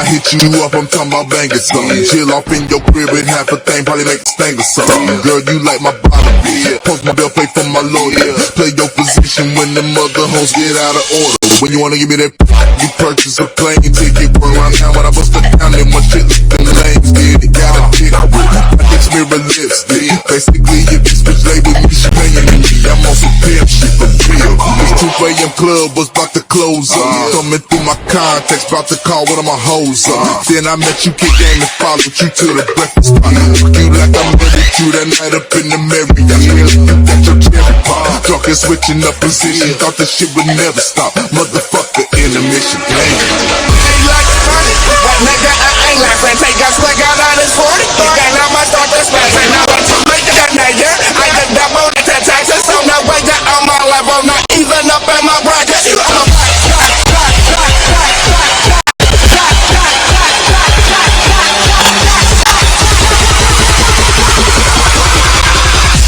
hit you up, I'm talking about banging something. Chill off in your crib with half a thing, probably make a sting or something. Girl, you like my body, post my bill, pay for my lawyer. Play your position when the mother hoes get out of order. When you wanna give me that, you purchase a plane ticket. Run around town when I bust it down, then my shit look them lanes. Get it, got a chick with I get mirror lipstick. Basically, if this bitch lay with me, she paying me. I'm on some pimp shit for real. This 2 AM club was about to close up. Coming through my contacts, about to call one of my hoes up. Then I met you, kick game and followed you to the breakfast spot. You like I'm ready to that night up in the Marriott. You got your cherry pop. Drunk and switching up position. Thought this shit would never stop. Motherfucker in the mission. Ain't like funny, but nigga, I ain't laughing. Take a swig out on this 40. Then I'ma start to smash. Now I'm too late to that nigga. I just doubled the taxes, so no way that on my level. Not even up in my bracket.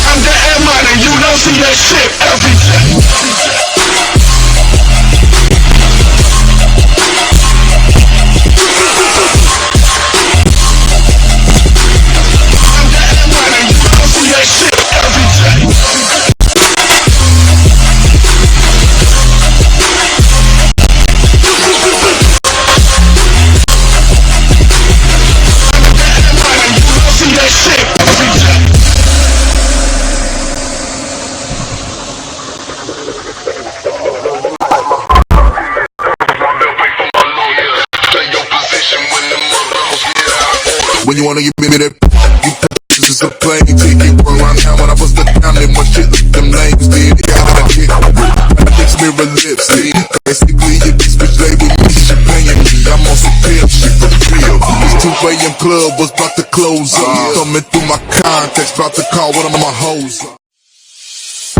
I'm getting money, you don't see that shit every day. When you wanna give me that, you purchase a plane ticket. Run around town when I bust it down, then my shit look them lanes. Did it, got a chick with I get mirror lipstick. Basically, if this bitch lay with me, she paying me. I'm on some pimp shit for real. This 2 AM club was about to close up. Coming through my contacts, about to call one of my hoes up.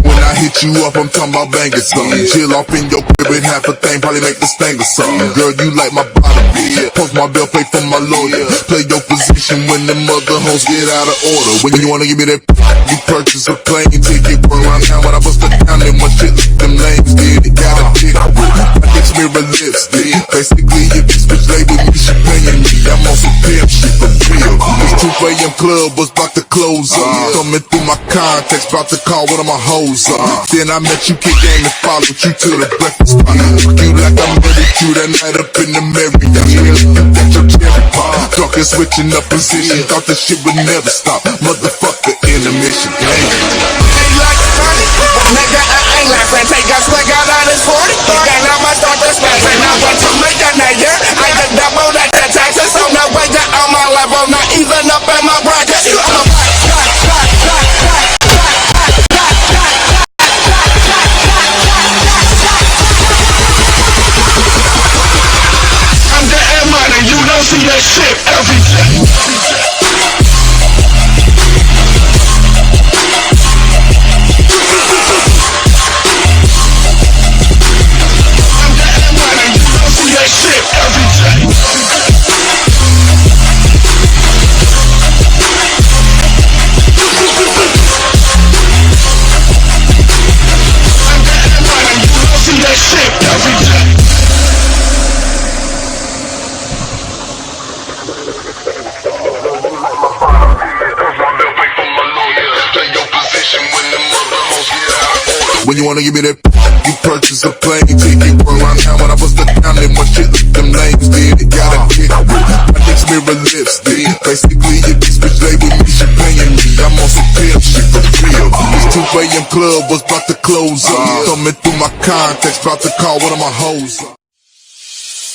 When I hit you up, I'm talking about banging something. Chill off in your crib with half a thing, probably make a sting or something. Girl, you like my body, post my bill, pay for my lawyer. Play your position when the mother hoes get out of order. When you wanna give me that, you purchase a plane ticket. Run around town when I bust it down, then my shit look them lanes. Did it, got a chick with I get mirror lipstick. Basically, if this bitch lay with me, she paying me. I'm on some pimp shit for real. This 2 AM club was about to close up. Coming through my contacts, about to call one of my hoes up. Then I met you, kick game and followed you to the breakfast spot. You like I'm ready to that night up in the Marriott. You got your cherry pop. Drunk and switching up position. Thought this shit would never stop. Motherfucker in the mission. Ain't like funny, but nigga, I ain't laughing. Take a swig out on this 40. Then I'ma start to smash. Now I'm too late that nigga. I just doubled the taxes, so no way that on my level. Not even up in my bracket. See that shit every day. I'm getting money, you don't see that shit every day. I'm getting money, you don't see that shit every day. When you wanna give me that, you purchase a plane ticket. Run around town when I bust it down, then my shit look them lanes. Did it, got a chick with I get mirror lipstick. Basically, if this bitch lay with me, she paying me. I'm on some pimp shit for real. This 2 AM club was about to close up. Coming through my contacts, about to call one of my hoes up.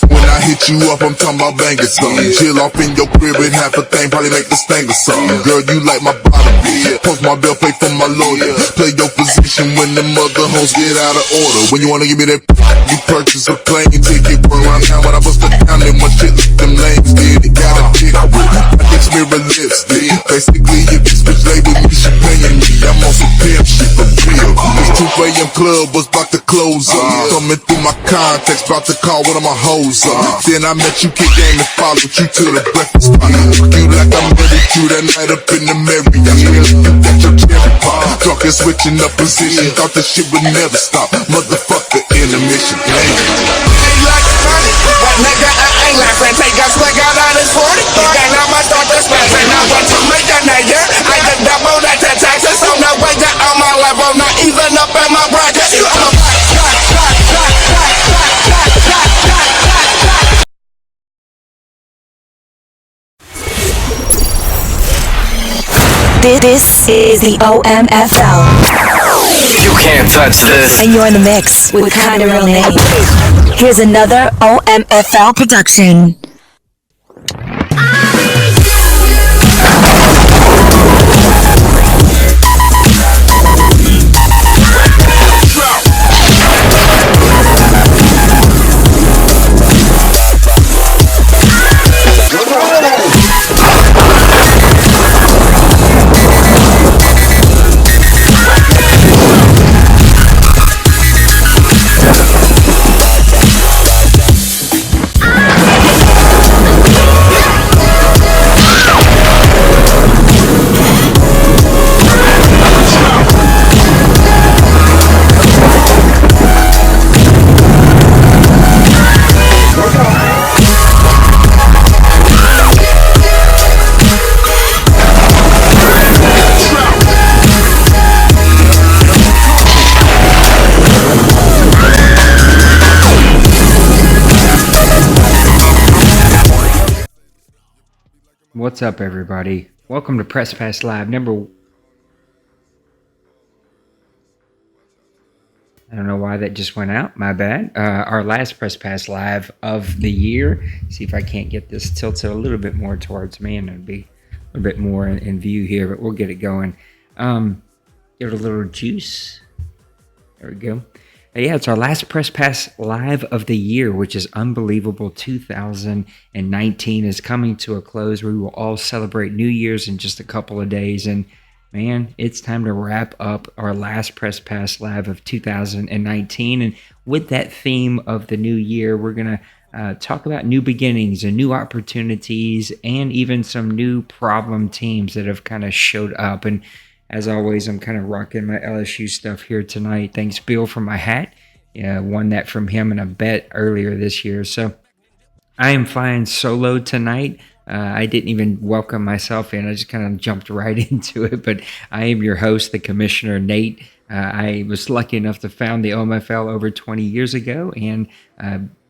When I hit you up, I'm talking about banging something. Chill off in your crib with half a thing, probably make a sting or something. Girl, you like my body, post my bill, pay for my lawyer. Play your position when the mother hoes get out of order. When you wanna give me that, you purchase a plane ticket. Run around town when I bust it down, then my shit look them lanes. Did it, got a chick with I get mirror lipstick. Basically, if this bitch lay with me, she paying me. I'm on some pimp shit for real. This 2 AM club was about to close up. Coming through my contacts, about to call one of my hoes up. Then I met you, kick game and followed you to the breakfast spot. You like I'm ready to that night up in the Marriott. You got your cherry pop. Drunk and switching up position. Thought this shit would never stop. Motherfucker in the mission. Ain't like funny, but nigga, I ain't laughing. take a swig out of this 40. Then I'ma start to smash it. Now what to make a nigga? I can double that to taxes. So no way that on my level, not even up in my bracket. You on This is the OMFL. You can't touch this. And you're in the mix with Kinda Real Name. Here's another OMFL production. What's up, everybody? Welcome to Press Pass Live number... I don't know why that just went out. My bad. Our last Press Pass Live of the year. See if I can't get this tilted a little bit more towards me, and it'll be a little bit more in view here, but we'll get it going. Give it a little juice. There we go. Yeah, it's our last Press Pass Live of the year, which is unbelievable. 2019 is coming to a close. We will all celebrate New Year's in just a couple of days. And man, it's time to wrap up our last Press Pass Live of 2019. And with that theme of the new year, we're going to talk about new beginnings and new opportunities and even some new problem teams that have kind of showed up. And as always, I'm kind of rocking my LSU stuff here tonight. Thanks, Bill, for my hat. Yeah, won that from him in a bet earlier this year. So I am flying solo tonight. I didn't even welcome myself in. I just kind of jumped right into it. But I am your host, the Commissioner, Nate. I was lucky enough to found the OMFL over 20 years ago and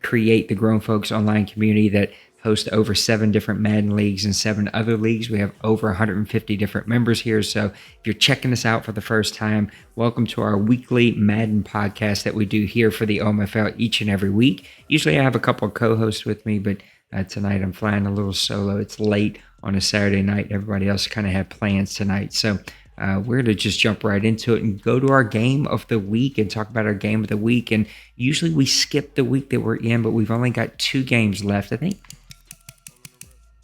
create the Grown Folks online community that host over 7 different Madden leagues and 7 other leagues. We have over 150 different members here. So if you're checking us out for the first time, welcome to our weekly Madden podcast that we do here for the OMFL each and every week. Usually I have a couple of co-hosts with me, but tonight I'm flying a little solo. It's late on a Saturday night. Everybody else kind of had plans tonight. So we're to just jump right into it and go to our game of the week and talk about our game of the week. And usually we skip the week that we're in, but we've only got 2 games left, I think.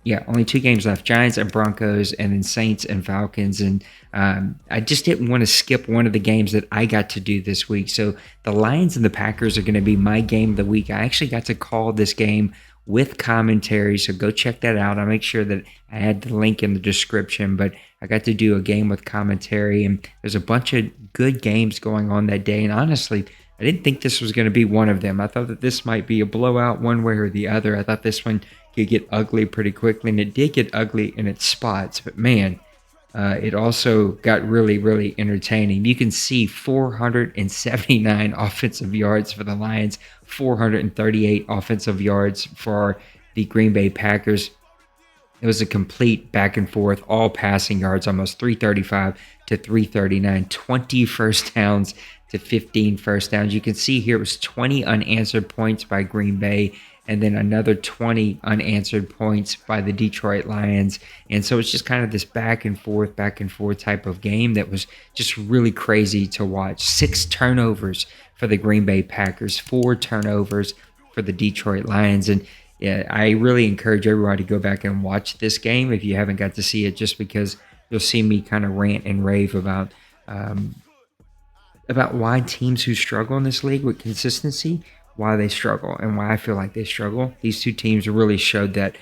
Yeah, only 2 games left, Giants and Broncos, and then Saints and Falcons. And I just didn't want to skip one of the games that I got to do this week. So the Lions and the Packers are going to be my game of the week. I actually got to call this game with commentary, so go check that out. I'll make sure that I add the link in the description, but I got to do a game with commentary, and there's a bunch of good games going on that day. And honestly, I didn't think this was going to be one of them. I thought that this might be a blowout one way or the other. I thought this one could get ugly pretty quickly, and it did get ugly in its spots. But man, it also got really, really entertaining. You can see 479 offensive yards for the Lions, 438 offensive yards for the Green Bay Packers. It was a complete back and forth, all passing yards, almost 335 to 339, 20 first downs to 15 first downs. You can see here it was 20 unanswered points by Green Bay, and then another 20 unanswered points by the Detroit Lions. And so it's just kind of this back and forth type of game that was just really crazy to watch. 6 turnovers for the Green Bay Packers, 4 turnovers for the Detroit Lions. And yeah, I really encourage everybody to go back and watch this game if you haven't got to see it, just because you'll see me kind of rant and rave about why teams who struggle in this league with consistency, why they struggle and why I feel like they struggle. These 2 teams really showed that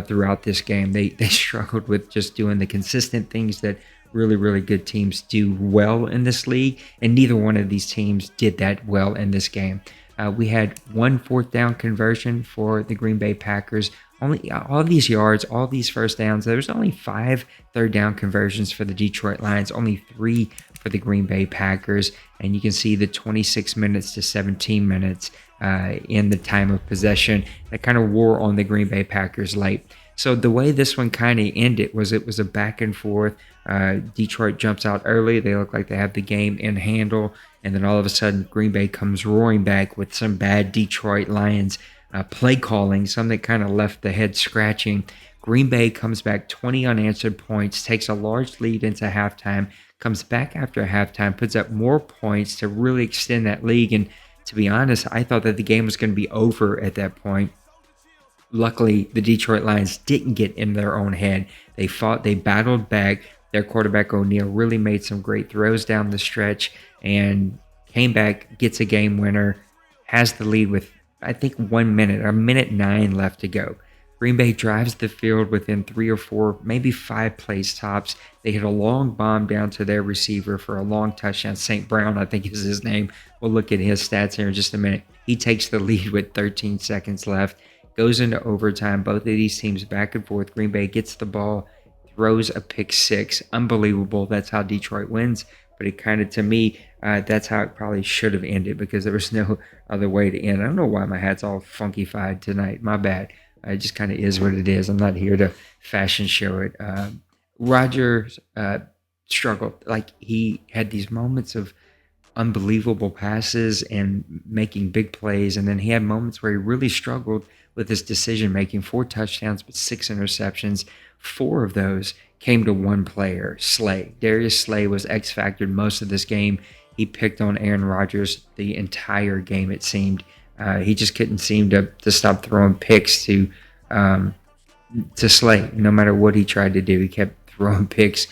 throughout this game. They struggled with just doing the consistent things that really, really good teams do well in this league, and neither one of these teams did that well in this game. We had 1 4th down conversion for the Green Bay Packers. Only all these yards, all these first downs. There was only 5 3rd-down conversions for the Detroit Lions, only 3 for the Green Bay Packers. And you can see the 26 minutes to 17 minutes in the time of possession that kind of wore on the Green Bay Packers late. So the way this one kind of ended was it was a back and forth. Detroit jumps out early. They look like they have the game in handle. And then all of a sudden, Green Bay comes roaring back with some bad Detroit Lions play calling, something that kind of left the head scratching. Green Bay comes back 20 unanswered points, takes a large lead into halftime, comes back after halftime, puts up more points to really extend that lead. And to be honest, I thought that the game was going to be over at that point. Luckily, the Detroit Lions didn't get in their own head. They fought, they battled back. Their quarterback O'Neal really made some great throws down the stretch and came back, gets a game winner, has the lead with, I think, 1 minute, or 1:09 left to go. Green Bay drives the field within 3 or 4, maybe 5 plays tops. They hit a long bomb down to their receiver for a long touchdown. St. Brown, I think is his name. We'll look at his stats here in just a minute. He takes the lead with 13 seconds left, goes into overtime. Both of these teams back and forth. Green Bay gets the ball, throws a pick six. Unbelievable. That's how Detroit wins. But it kind of, to me, that's how it probably should have ended because there was no other way to end. I don't know why my hat's all funky-fied tonight. My bad. It just kind of is what it is. I'm not here to fashion show it. Rodgers struggled. Like, he had these moments of unbelievable passes and making big plays, and then he had moments where he really struggled with his decision making. 4 touchdowns but 6 interceptions. 4 of those came to one player, Slay. Darius Slay was X-factored most of this game. He picked on Aaron Rodgers the entire game, it seemed. He just couldn't seem to stop throwing picks to Slay. No matter what he tried to do, he kept throwing picks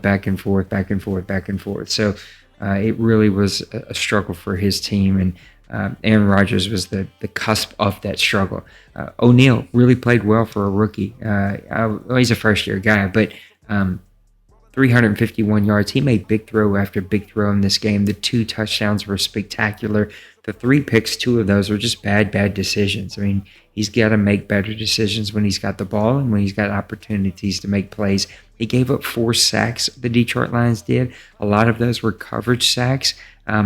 back and forth, back and forth, back and forth. So it really was a struggle for his team, and Aaron Rodgers was the cusp of that struggle. O'Neal really played well for a rookie. He's a first-year guy, but 351 yards. He made big throw after big throw in this game. The 2 touchdowns were spectacular. The 3 picks, 2 of those were just bad decisions. I mean, he's got to make better decisions when he's got the ball and when he's got opportunities to make plays. He gave up 4 sacks, the Detroit Lions did. A lot of those were coverage sacks.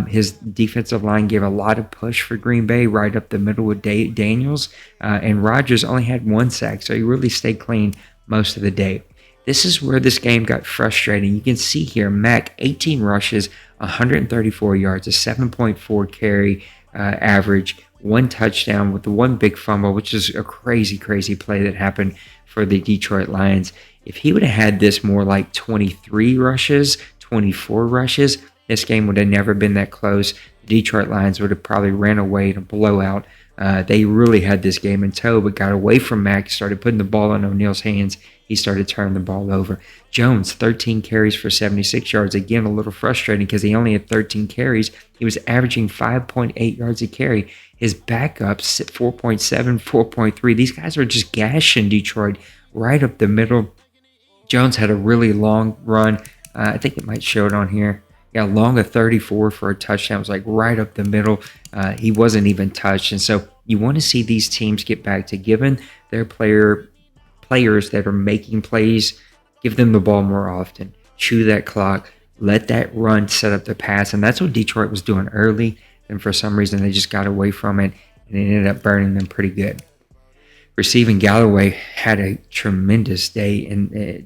His defensive line gave a lot of push for Green Bay right up the middle with Daniels. And Rodgers only had 1 sack, so he really stayed clean most of the day. This is where this game got frustrating. You can see here, Mack, 18 rushes, 134 yards, a 7.4 carry average, 1 touchdown with the 1 big fumble, which is a crazy play that happened for the Detroit Lions. If he would have had this more like 23 rushes, 24 rushes, this game would have never been that close. The Detroit Lions would have probably ran away in a blowout. They really had this game in tow, but got away from Mack, started putting the ball in O'Neal's hands. He started turning the ball over. Jones, 13 carries for 76 yards. Again, a little frustrating because he only had 13 carries. He was averaging 5.8 yards a carry. His backups, 4.7, 4.3. These guys were just gashing Detroit right up the middle. Jones had a really long run. I think it might show it on here. Yeah, long of 34 for a touchdown. It was like right up the middle. He wasn't even touched. And so you want to see these teams get back to giving their players that are making plays, give them the ball more often. Chew that clock. Let that run set up the pass. And that's what Detroit was doing early. And for some reason, they just got away from it. And it ended up burning them pretty good. Receiving, Galloway had a tremendous day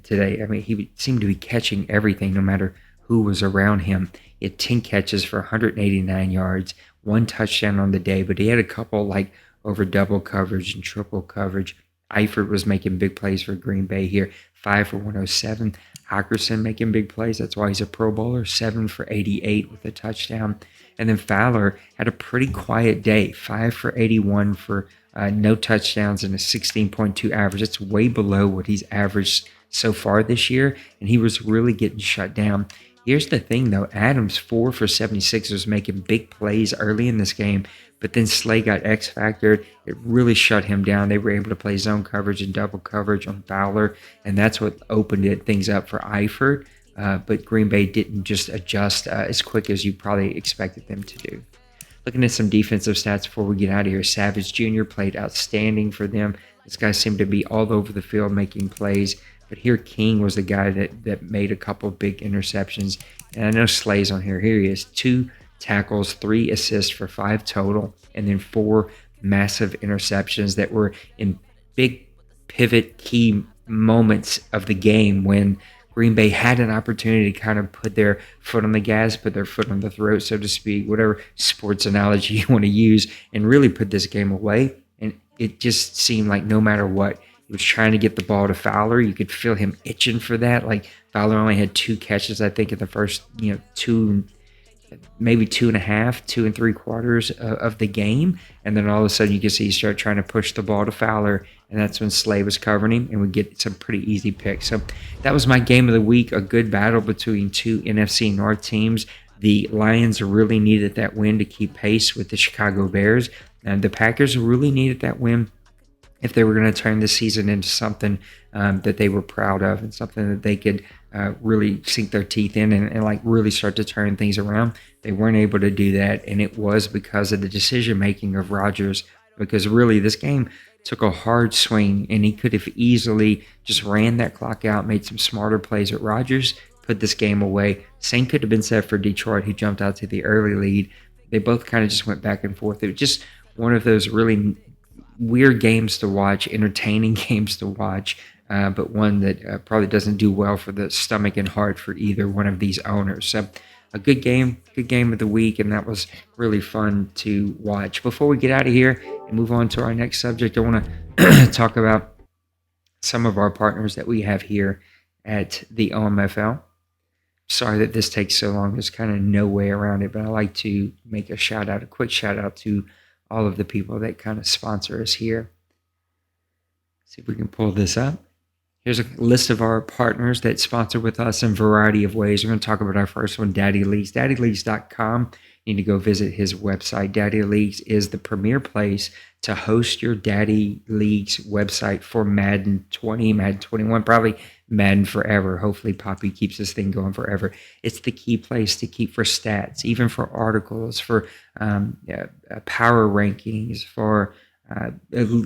today. I mean, he seemed to be catching everything no matter who was around him. He had 10 catches for 189 yards, 1 touchdown on the day, but he had a couple like over double coverage and triple coverage. Eifert was making big plays for Green Bay here, 5 for 107. Hockerson making big plays. That's why he's a Pro Bowler, 7 for 88 with a touchdown. And then Fowler had a pretty quiet day, 5 for 81 for no touchdowns and a 16.2 average. That's way below what he's averaged so far this year, and he was really getting shut down. Here's the thing, though. Adams, 4 for 76, was making big plays early in this game, but then Slay got X-factored. It really shut him down. They were able to play zone coverage and double coverage on Fowler, and that's what opened things up for Eifert. But Green Bay didn't just adjust as quick as you probably expected them to do. looking at some defensive stats before we get out of here. Savage Jr. played outstanding for them. This guy seemed to be all over the field making plays. But here, King was the guy that made a couple big interceptions. And I know Slay's on here. Here he is. 2 tackles, 3 assists for 5 total, and then 4 massive interceptions that were in big pivot key moments of the game when Green Bay had an opportunity to kind of put their foot on the gas, put their foot on the throat, so to speak, whatever sports analogy you want to use, and really put this game away. And it just seemed like no matter what, he was trying to get the ball to Fowler. You could feel him itching for that. Like Fowler only had 2 catches, I think, in the first, 2, maybe 2.5, 2 3/4 of the game. And then all of a sudden you can see he start trying to push the ball to Fowler. And that's when Slay was covering him, and we get some pretty easy picks. So that was my game of the week, a good battle between 2 NFC North teams. The Lions really needed that win to keep pace with the Chicago Bears. And the Packers really needed that win if they were going to turn the season into something that they were proud of and something that they could really sink their teeth in and like really start to turn things around. They weren't able to do that, and it was because of the decision-making of Rodgers, because really this game took a hard swing, and he could have easily just ran that clock out, made some smarter plays at Rodgers, put this game away. Same could have been said for Detroit, who jumped out to the early lead. They both kind of just went back and forth. It was just one of those really weird games to watch, entertaining games to watch, but one that probably doesn't do well for the stomach and heart for either one of these owners. So a good game of the week, and that was really fun to watch. Before we get out of here and move on to our next subject, I want to talk about some of our partners that we have here at the OMFL. Sorry that this takes so long. There's kind of no way around it, but I like to make a quick shout out to all of the people that kind of sponsor us here. See if we can pull this up. Here's a list of our partners that sponsor with us in a variety of ways. We're going to talk about our first one, Daddy Leagues. DaddyLeagues.com. You need to go visit his website. Daddy Leagues is the premier place to host your Daddy Leagues website for Madden 20, Madden 21, probably Madden forever. Hopefully Poppy keeps this thing going forever. It's the key place to keep for stats, even for articles, for power rankings, for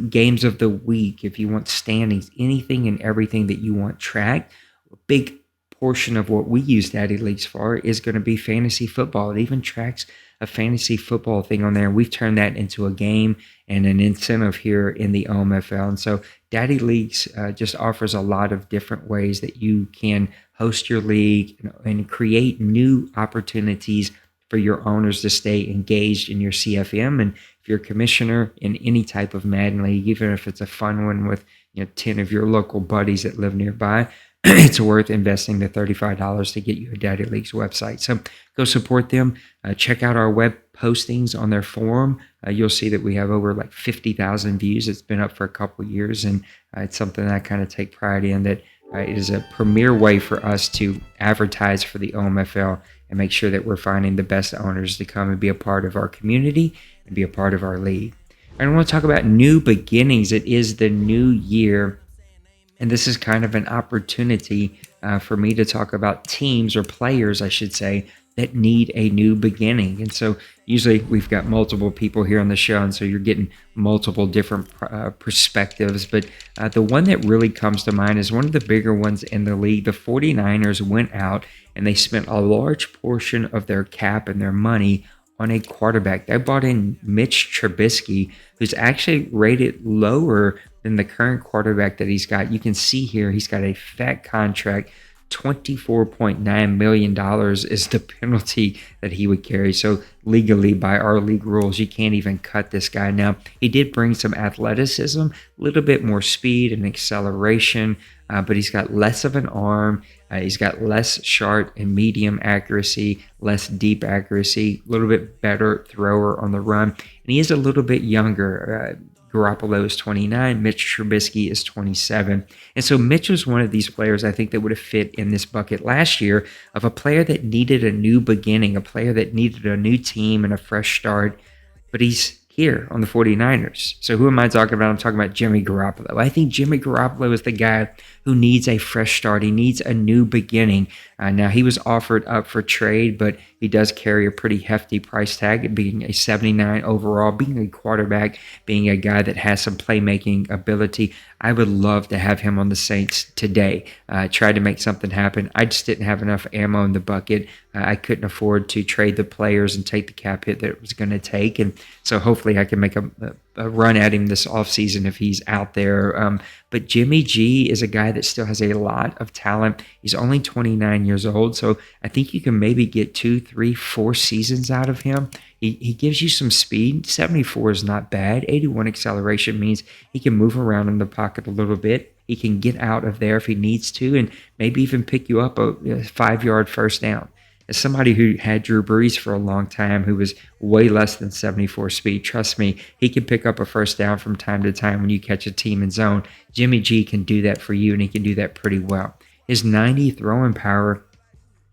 games of the week, if you want standings, anything and everything that you want tracked. A big portion of what we use Daddy Leagues for is going to be fantasy football. It even tracks a fantasy football thing on there. We've turned that into a game and an incentive here in the OMFL. And so Daddy Leagues just offers a lot of different ways that you can host your league and create new opportunities for your owners to stay engaged in your CFM. And if you're a commissioner in any type of Madden league, even if it's a fun one with 10 of your local buddies that live nearby, it's worth investing the $35 to get you a Daddy Leagues website. So go support them. Check out our web postings on their forum. You'll see that we have over like 50,000 views. It's been up for a couple of years, and it's something that I kind of take pride in, that it is a premier way for us to advertise for the OMFL and make sure that we're finding the best owners to come and be a part of our community and be a part of our league. I want to talk about new beginnings. It is the new year, and this is kind of an opportunity for me to talk about teams, or players, I should say, that need a new beginning. And so usually we've got multiple people here on the show, and so you're getting multiple different perspectives. But the one that really comes to mind is one of the bigger ones in the league. The 49ers went out and they spent a large portion of their cap and their money on a quarterback. They bought in Mitch Trubisky, who's actually rated lower than the current quarterback that he's got. You can see here he's got a fat contract. $24.9 million is the penalty that he would carry. So legally, by our league rules, you can't even cut this guy. Now, he did bring some athleticism, a little bit more speed and acceleration, but he's got less of an arm. He's got less short and medium accuracy, less deep accuracy, a little bit better thrower on the run. And he is a little bit younger. Garoppolo is 29. Mitch Trubisky is 27. And so Mitch was one of these players I think that would have fit in this bucket last year of a player that needed a new beginning, a player that needed a new team and a fresh start. But he's here on the 49ers. So who am I talking about? I'm talking about Jimmy Garoppolo. I think Jimmy Garoppolo is the guy who needs a fresh start. He needs a new beginning. Now, he was offered up for trade, but he does carry a pretty hefty price tag, being a 79 overall, being a quarterback, being a guy that has some playmaking ability. I would love to have him on the Saints today. Tried to make something happen. I just didn't have enough ammo in the bucket. I couldn't afford to trade the players and take the cap hit that it was going to take. And so hopefully I can make a run at him this offseason if he's out there. But Jimmy G is a guy that still has a lot of talent. He's only 29 years old, so I think you can maybe get 2, 3, 4 seasons out of him. He gives you some speed. 74 is not bad. 81 acceleration means he can move around in the pocket a little bit. He can get out of there if he needs to and maybe even pick you up a 5-yard first down. As somebody who had Drew Brees for a long time, who was way less than 74 speed, trust me, he can pick up a first down from time to time when you catch a team in zone. Jimmy G can do that for you, and he can do that pretty well. His 90 throwing power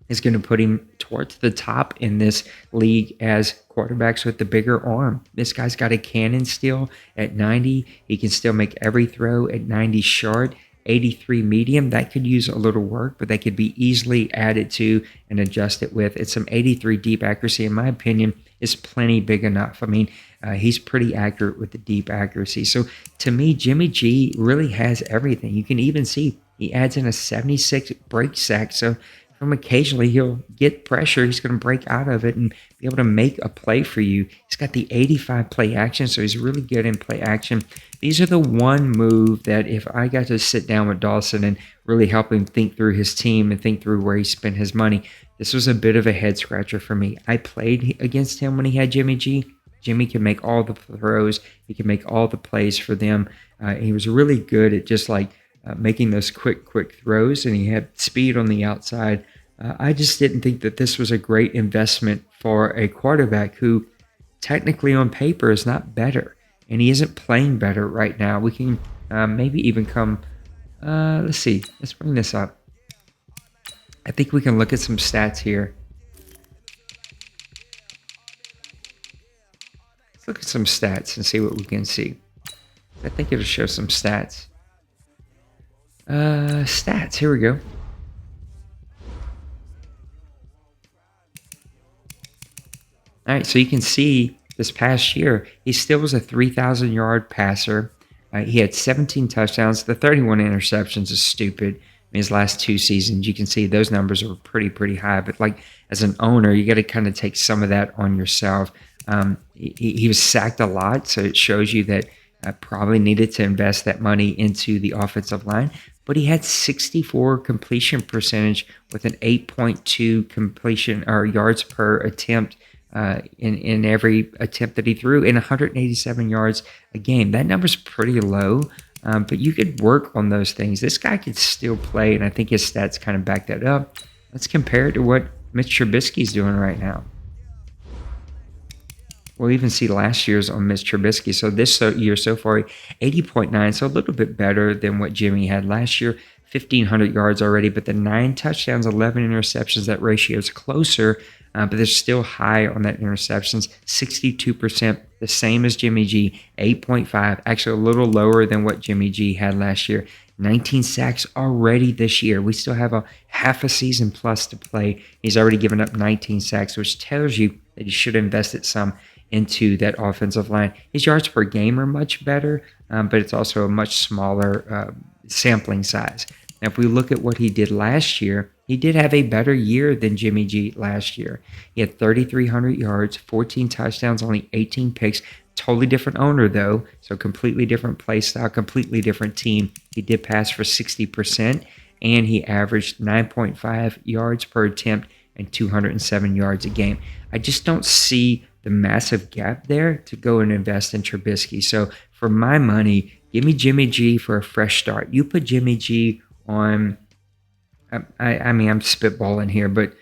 is going to put him towards the top in this league as quarterbacks with the bigger arm. This guy's got a cannon still at 90. He can still make every throw at 90 short. 83 medium, that could use a little work, but that could be easily added to and adjusted with. It's some 83 deep accuracy, in my opinion, is plenty big enough. I mean, he's pretty accurate with the deep accuracy. So to me, Jimmy G really has everything. You can even see he adds in a 76 break sack. So from occasionally he'll get pressure, he's going to break out of it and be able to make a play for you. He's got the 85 play action, so he's really good in play action. These are the one move that if I got to sit down with Dawson and really help him think through his team and think through where he spent his money, this was a bit of a head scratcher for me. I played against him when he had Jimmy G. Jimmy can make all the throws. He can make all the plays for them. He was really good at just like making those quick throws, and he had speed on the outside. I just didn't think that this was a great investment for a quarterback who technically on paper is not better, and he isn't playing better right now. We can maybe even come, let's see, let's bring this up. I think we can look at some stats here. Let's look at some stats and see what we can see. I think it'll show some stats. Stats, here we go. All right, so you can see this past year, he still was a 3,000-yard passer. He had 17 touchdowns. The 31 interceptions is stupid. In his last 2 seasons, you can see those numbers are pretty high. But like as an owner, you got to kind of take some of that on yourself. He was sacked a lot, so it shows you that I probably needed to invest that money into the offensive line. But he had 64 completion percentage with an 8.2 completion or yards per attempt in every attempt that he threw, and 187 yards a game. That number's pretty low, but you could work on those things. This guy could still play, and I think his stats kind of back that up. Let's compare it to what Mitch Trubisky's doing right now. We'll even see last year's on Mitch Trubisky. So this year so far, 80.9, so a little bit better than what Jimmy had last year. 1,500 yards already, but the 9 touchdowns, 11 interceptions, that ratio is closer, but they're still high on that interceptions. 62%, the same as Jimmy G. 8.5, actually a little lower than what Jimmy G had last year. 19 sacks already this year. We still have a half a season plus to play. He's already given up 19 sacks, which tells you that he should have invested some into that offensive line. His yards per game are much better, but it's also a much smaller sampling size. Now, if we look at what he did last year, he did have a better year than Jimmy G last year. He had 3,300 yards, 14 touchdowns, only 18 picks. Totally different owner, though, so completely different play style, completely different team. He did pass for 60%, and he averaged 9.5 yards per attempt and 207 yards a game. I just don't see the massive gap there to go and invest in Trubisky. So for my money, give me Jimmy G for a fresh start. You put Jimmy G on, I mean, I'm spitballing here, but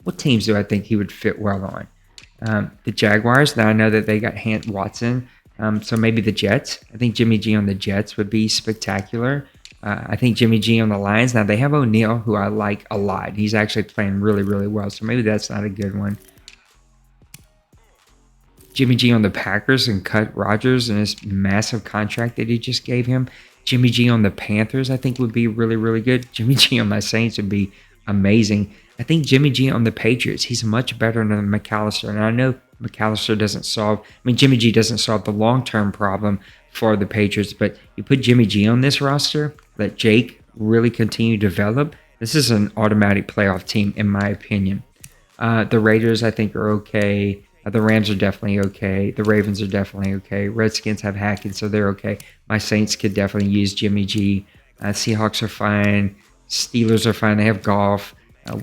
what teams do I think he would fit well on? The Jaguars. Now I know that they got Watson, so maybe the Jets. I think Jimmy G on the Jets would be spectacular. I think Jimmy G on the Lions. Now they have O'Neal, who I like a lot. He's actually playing really well, so maybe that's not a good one. Jimmy G on the Packers and cut Rodgers and his massive contract that he just gave him. Jimmy G on the Panthers, I think, would be really, really good. Jimmy G on my Saints would be amazing. I think Jimmy G on the Patriots, he's much better than McAllister. And I know McAllister doesn't Jimmy G doesn't solve the long-term problem for the Patriots, but you put Jimmy G on this roster, let Jake really continue to develop, this is an automatic playoff team, in my opinion. The Raiders, I think, are okay. The Rams are definitely okay. The Ravens are definitely okay. Redskins have Hackett, so they're okay. My Saints could definitely use Jimmy G. Seahawks are fine. Steelers are fine. They have Goff.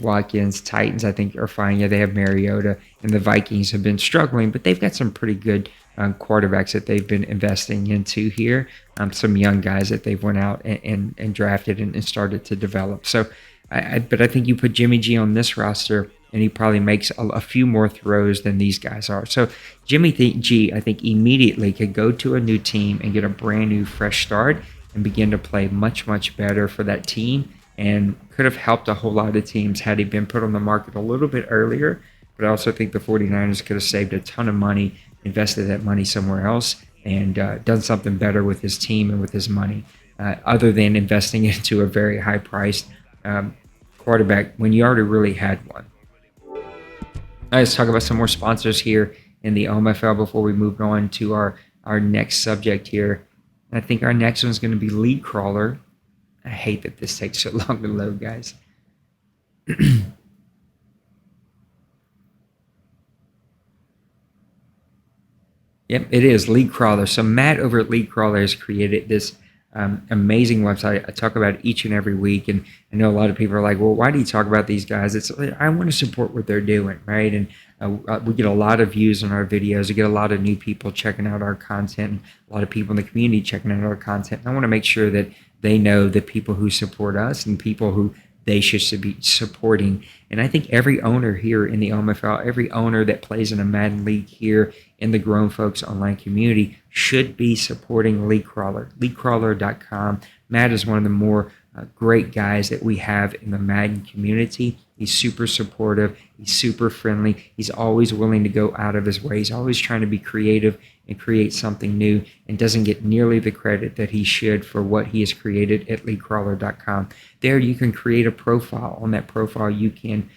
Watkins. Titans, I think, are fine. Yeah, they have Mariota. And the Vikings have been struggling, but they've got some pretty good quarterbacks that they've been investing into here. Some young guys that they've went out and drafted and started to develop. So, but I think you put Jimmy G on this roster, and he probably makes a few more throws than these guys are. So Jimmy G, I think, immediately could go to a new team and get a brand new, fresh start and begin to play much, much better for that team, and could have helped a whole lot of teams had he been put on the market a little bit earlier. But I also think the 49ers could have saved a ton of money, invested that money somewhere else, and done something better with his team and with his money, other than investing into a very high-priced quarterback when you already really had one. Let's talk about some more sponsors here in the OMFL before we move on to our next subject here. I think our next one is going to be Lead Crawler. I hate that this takes so long to load, guys. Yep, it is Lead Crawler. So Matt over at Lead Crawler has created this amazing website. I talk about it each and every week, and I know a lot of people are like, well, why do you talk about these guys? I want to support what they're doing, right? And we get a lot of views on our videos. We get a lot of new people checking out our content, and a lot of people in the community checking out our content. And I want to make sure that they know the people who support us and people who they should be supporting. And I think every owner here in the OMFL, every owner that plays in a Madden League here in the Grown Folks Online community should be supporting League Crawler, leaguecrawler.com. Matt is one of the more great guys that we have in the Madden community. He's super supportive. He's super friendly. He's always willing to go out of his way. He's always trying to be creative and create something new, and doesn't get nearly the credit that he should for what he has created at leaguecrawler.com. There you can create a profile. On that profile, you can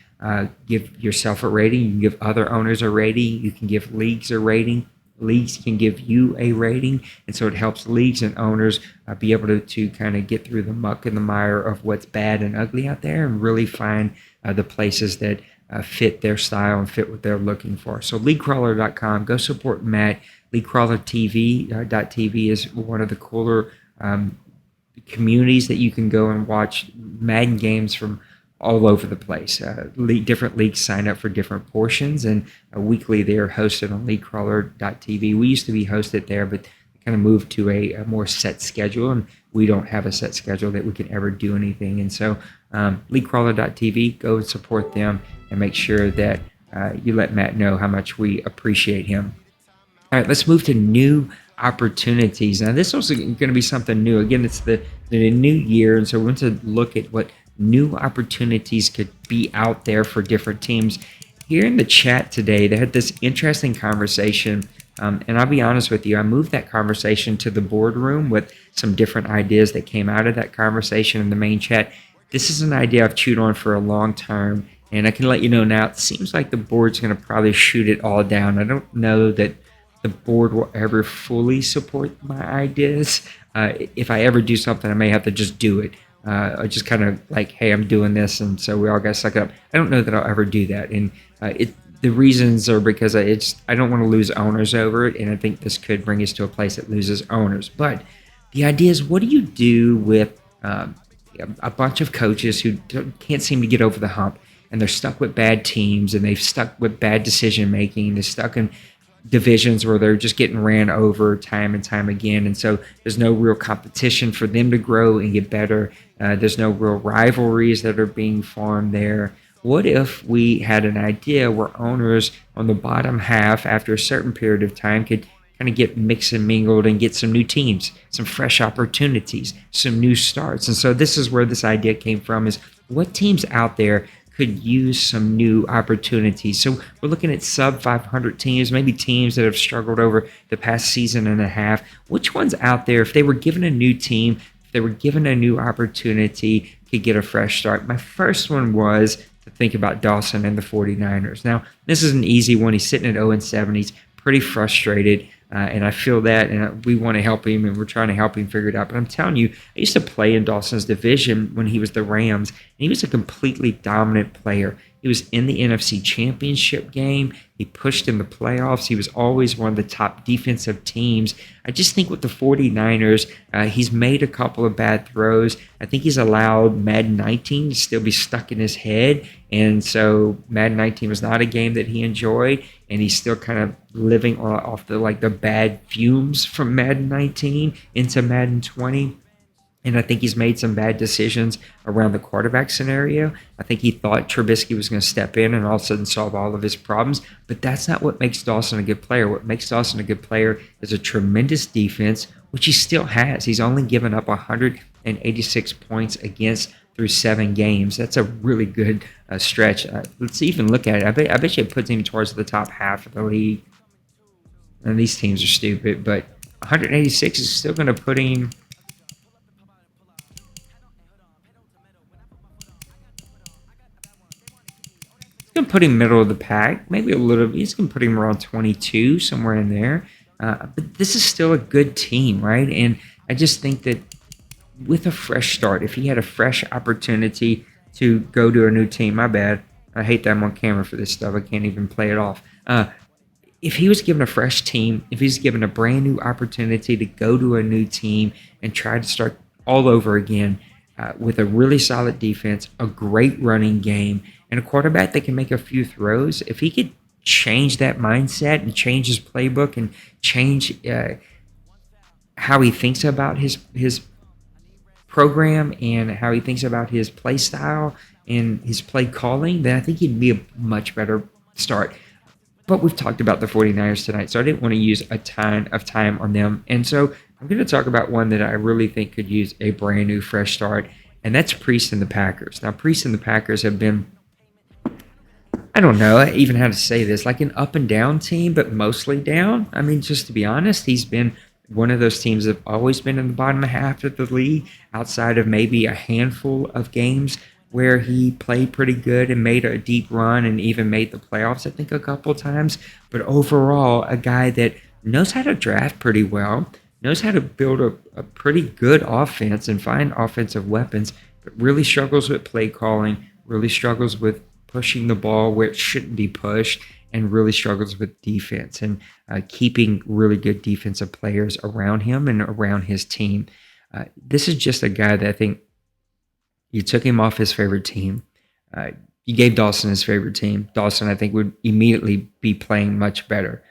give yourself a rating. You can give other owners a rating. You can give leagues a rating. Leagues can give you a rating, and so it helps leagues and owners be able to kind of get through the muck and the mire of what's bad and ugly out there, and really find the places that fit their style and fit what they're looking for. So leaguecrawler.com, go support Matt. LeagueCrawlerTV.tv is one of the cooler communities that you can go and watch Madden games from all over the place. Different leagues sign up for different portions, and weekly they're hosted on LeagueCrawler.tv. We used to be hosted there, but kind of moved to a more set schedule, and we don't have a set schedule that we can ever do anything. And so LeagueCrawler.tv, go and support them and make sure that you let Matt know how much we appreciate him. All right, let's move to new opportunities. Now, this is going to be something new. Again, it's the new year, and so we want to look at what new opportunities could be out there for different teams. Here in the chat today, they had this interesting conversation, and I'll be honest with you, I moved that conversation to the boardroom with some different ideas that came out of that conversation in the main chat. This is an idea I've chewed on for a long time, and I can let you know now, it seems like the board's going to probably shoot it all down. I don't know that the board will ever fully support my ideas. If I ever do something, I may have to just do it. I just kind of like, hey, I'm doing this, and so we all got to suck it up. I don't know that I'll ever do that, and the reasons are because I don't want to lose owners over it, and I think this could bring us to a place that loses owners. But the idea is, what do you do with a bunch of coaches who can't seem to get over the hump, and they're stuck with bad teams, and they've stuck with bad decision making, they're stuck in divisions where they're just getting ran over time and time again, and so there's no real competition for them to grow and get better. There's no real rivalries that are being formed there. What if we had an idea where owners on the bottom half, after a certain period of time, could kind of get mixed and mingled and get some new teams, some fresh opportunities, some new starts? And so this is where this idea came from, is what teams out there could use some new opportunities. So we're looking at sub 500 teams, maybe teams that have struggled over the past season and a half. Which ones out there, if they were given a new team, they were given a new opportunity, could get a fresh start. My first one was to think about Dawson and the 49ers. Now, this is an easy one. He's sitting at 0-7. He's pretty frustrated, and I feel that, and we want to help him, and we're trying to help him figure it out. But I'm telling you, I used to play in Dawson's division when he was the Rams, and he was a completely dominant player. He was in the NFC Championship game. He pushed in the playoffs. He was always one of the top defensive teams. I just think with the 49ers, he's made a couple of bad throws. I think he's allowed Madden 19 to still be stuck in his head. And so Madden 19 was not a game that he enjoyed. And he's still kind of living off the bad fumes from Madden 19 into Madden 20. And I think he's made some bad decisions around the quarterback scenario. I think he thought Trubisky was going to step in and all of a sudden solve all of his problems. But that's not what makes Dawson a good player. What makes Dawson a good player is a tremendous defense, which he still has. He's only given up 186 points against through 7 games. That's a really good stretch. Let's even look at it. I bet you it puts him towards the top half of the league. And these teams are stupid, but 186 is still going to put him... going to put him middle of the pack, maybe a little bit. He's going to put him around 22, somewhere in there. But this is still a good team, right? And I just think that with a fresh start, if he had a fresh opportunity to go to a new team, my bad. I hate that I'm on camera for this stuff. I can't even play it off. If he was given a fresh team, if he's given a brand new opportunity to go to a new team and try to start all over again with a really solid defense, a great running game, and a quarterback that can make a few throws, if he could change that mindset and change his playbook and change how he thinks about his program and how he thinks about his play style and his play calling, then I think he'd be a much better start. But we've talked about the 49ers tonight, so I didn't want to use a ton of time on them. And so I'm going to talk about one that I really think could use a brand new fresh start, and that's Priest and the Packers. Now, Priest and the Packers have been, I don't know even how to say this, like an up and down team, but mostly down. I mean, just to be honest, he's been one of those teams that have always been in the bottom half of the league, outside of maybe a handful of games where he played pretty good and made a deep run and even made the playoffs, I think, a couple times. But overall, a guy that knows how to draft pretty well, knows how to build a pretty good offense and find offensive weapons, but really struggles with play calling, really struggles with pushing the ball where it shouldn't be pushed, and really struggles with defense and keeping really good defensive players around him and around his team. This is just a guy that I think you took him off his favorite team. You gave Dawson his favorite team. Dawson, I think, would immediately be playing much better.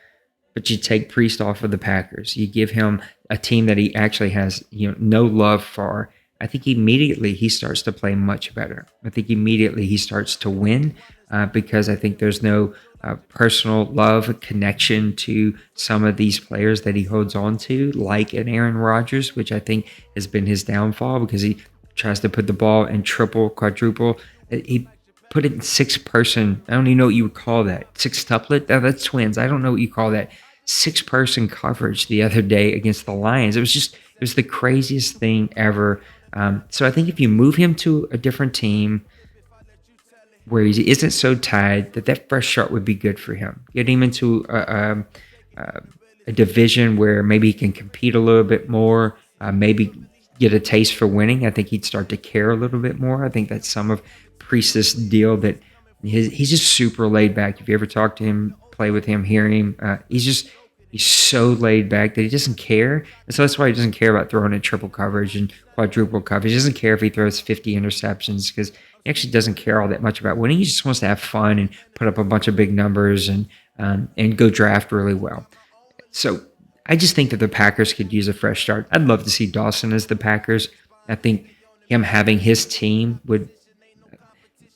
But you take Priest off of the Packers. You give him a team that he actually has, no love for. I think immediately he starts to play much better. I think immediately he starts to win because I think there's no personal love connection to some of these players that he holds on to, like an Aaron Rodgers, which I think has been his downfall because he tries to put the ball in triple, quadruple. He put it in 6-person. I don't even know what you would call that. Sextuplet? Oh, that's twins. I don't know what you call that. 6-person coverage the other day against the Lions. It was the craziest thing ever. So I think if you move him to a different team where he isn't so tied, that fresh start would be good for him. Get him into a division where maybe he can compete a little bit more, maybe get a taste for winning. I think he'd start to care a little bit more. I think that's some of Priest's deal, that he's just super laid back. If you ever talk to him, play with him, hear him, he's so laid back that he doesn't care. And so that's why he doesn't care about throwing in triple coverage and quadruple coverage. He doesn't care if he throws 50 interceptions because he actually doesn't care all that much about winning. He just wants to have fun and put up a bunch of big numbers and go draft really well. So I just think that the Packers could use a fresh start. I'd love to see Dawson as the Packers. I think him having his team would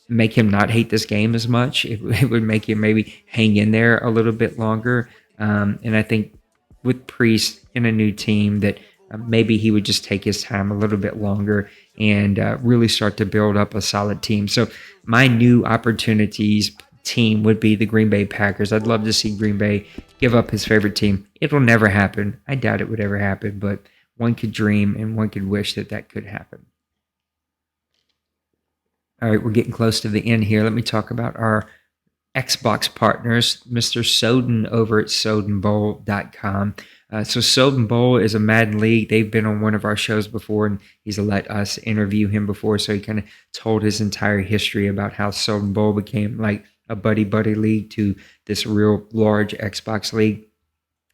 make him not hate this game as much. It would make him maybe hang in there a little bit longer. And I think with Priest in a new team that maybe he would just take his time a little bit longer and really start to build up a solid team. So my new opportunities team would be the Green Bay Packers. I'd love to see Green Bay give up his favorite team. It'll never happen. I doubt it would ever happen, but one could dream and one could wish that that could happen. All right, we're getting close to the end here. Let me talk about our Xbox partners, Mr. Soden over at SodenBowl.com. So Soden Bowl is a Madden league. They've been on one of our shows before, and he's let us interview him before. So he kind of told his entire history about how Soden Bowl became like a buddy league to this real large Xbox league.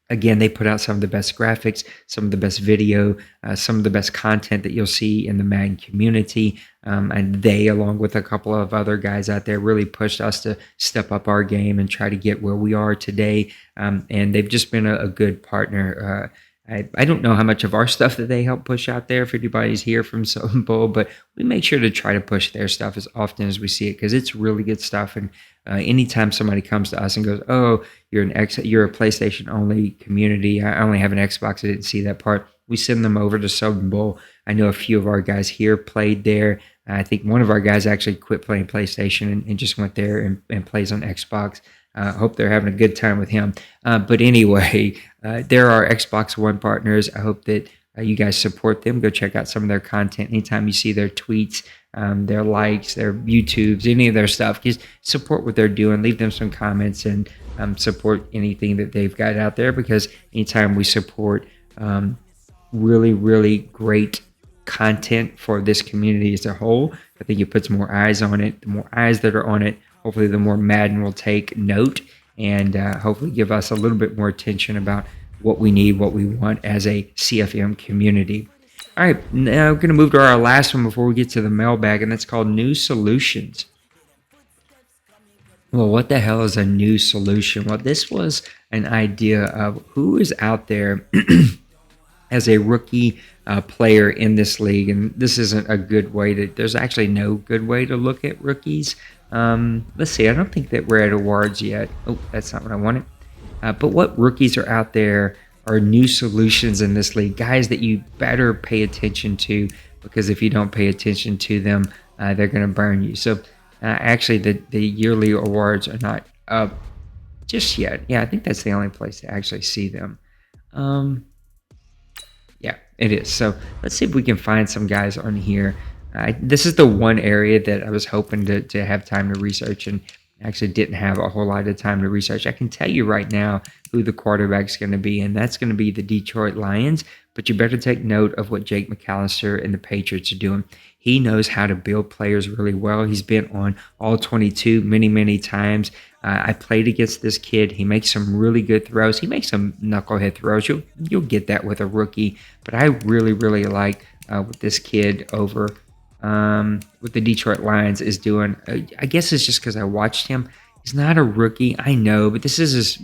Again, they put out some of the best graphics, some of the best video, some of the best content that you'll see in the Madden community. And they, along with a couple of other guys out there, really pushed us to step up our game and try to get where we are today. And they've just been a good partner. I don't know how much of our stuff that they help push out there if anybody's here from Southern Bowl, but we make sure to try to push their stuff as often as we see it because it's really good stuff. And anytime somebody comes to us and goes, "Oh, you're a PlayStation only community. I only have an Xbox. I didn't see that part." We send them over to Southern Bowl. I know a few of our guys here played there. I think one of our guys actually quit playing PlayStation and just went there and plays on Xbox. Hope they're having a good time with him. But anyway, there are Xbox One partners. I hope that you guys support them. Go check out some of their content. Anytime you see their tweets, their likes, their YouTubes, any of their stuff, just support what they're doing. Leave them some comments and support anything that they've got out there because anytime we support really, really great content for this community as a whole, I think it puts more eyes on it. The more eyes that are on it, hopefully the more Madden will take note and hopefully give us a little bit more attention about what we need, what we want as a CFM community. All right, now we're going to move to our last one before we get to the mailbag, and that's called New Solutions. Well, what the hell is a new solution? Well, this was an idea of who is out there as a rookie player in this league, and this isn't a good way to, there's actually no good way to look at rookies. Let's see, I don't think that we're at awards yet. Oh, that's not what I wanted. But what rookies are out there are new solutions in this league, guys that you better pay attention to because if you don't pay attention to them, they're going to burn you. So actually, the yearly awards are not up just yet. Yeah, I think that's the only place to actually see them. Yeah, it is. So let's see if we can find some guys on here. This is the one area that I was hoping to have time to research and actually didn't have a whole lot of time to research. I can tell you right now who the quarterback's going to be, and that's going to be the Detroit Lions. But you better take note of what Jake McAllister and the Patriots are doing. He knows how to build players really well. He's been on all 22 many, many times. I played against this kid. He makes some really good throws. He makes some knucklehead throws. You'll get that with a rookie. But I really, really like what this kid over what the Detroit Lions is doing. I guess it's just because I watched him. He's not a rookie, I know, but this is his.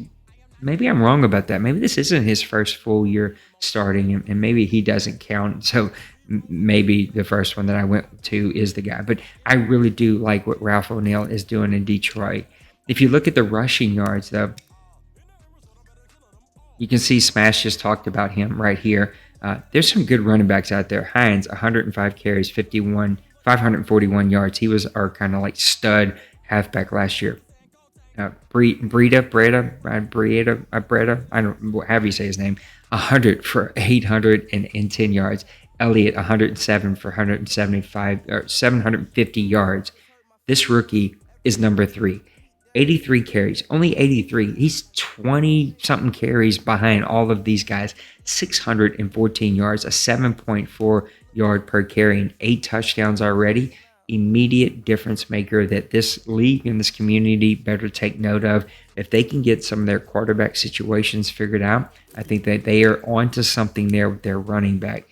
Maybe I'm wrong about that. Maybe this isn't his first full year starting, and maybe he doesn't count. So maybe the first one that I went to is the guy. But I really do like what Ralph O'Neal is doing in Detroit. If you look at the rushing yards, though, you can see Smash just talked about him right here. There's some good running backs out there. Hines, 105 carries, 541 yards. He was our kind of like stud halfback last year. Breda, I don't know how you say his name, 100 for 810 yards. Elliott, 107 for 750 yards. This rookie is number 3. 83 carries, only 83. He's 20-something carries behind all of these guys. 614 yards, a 7.4 yard per carry, and 8 touchdowns already. Immediate difference maker that this league and this community better take note of. If they can get some of their quarterback situations figured out, I think that they are onto something there with their running back.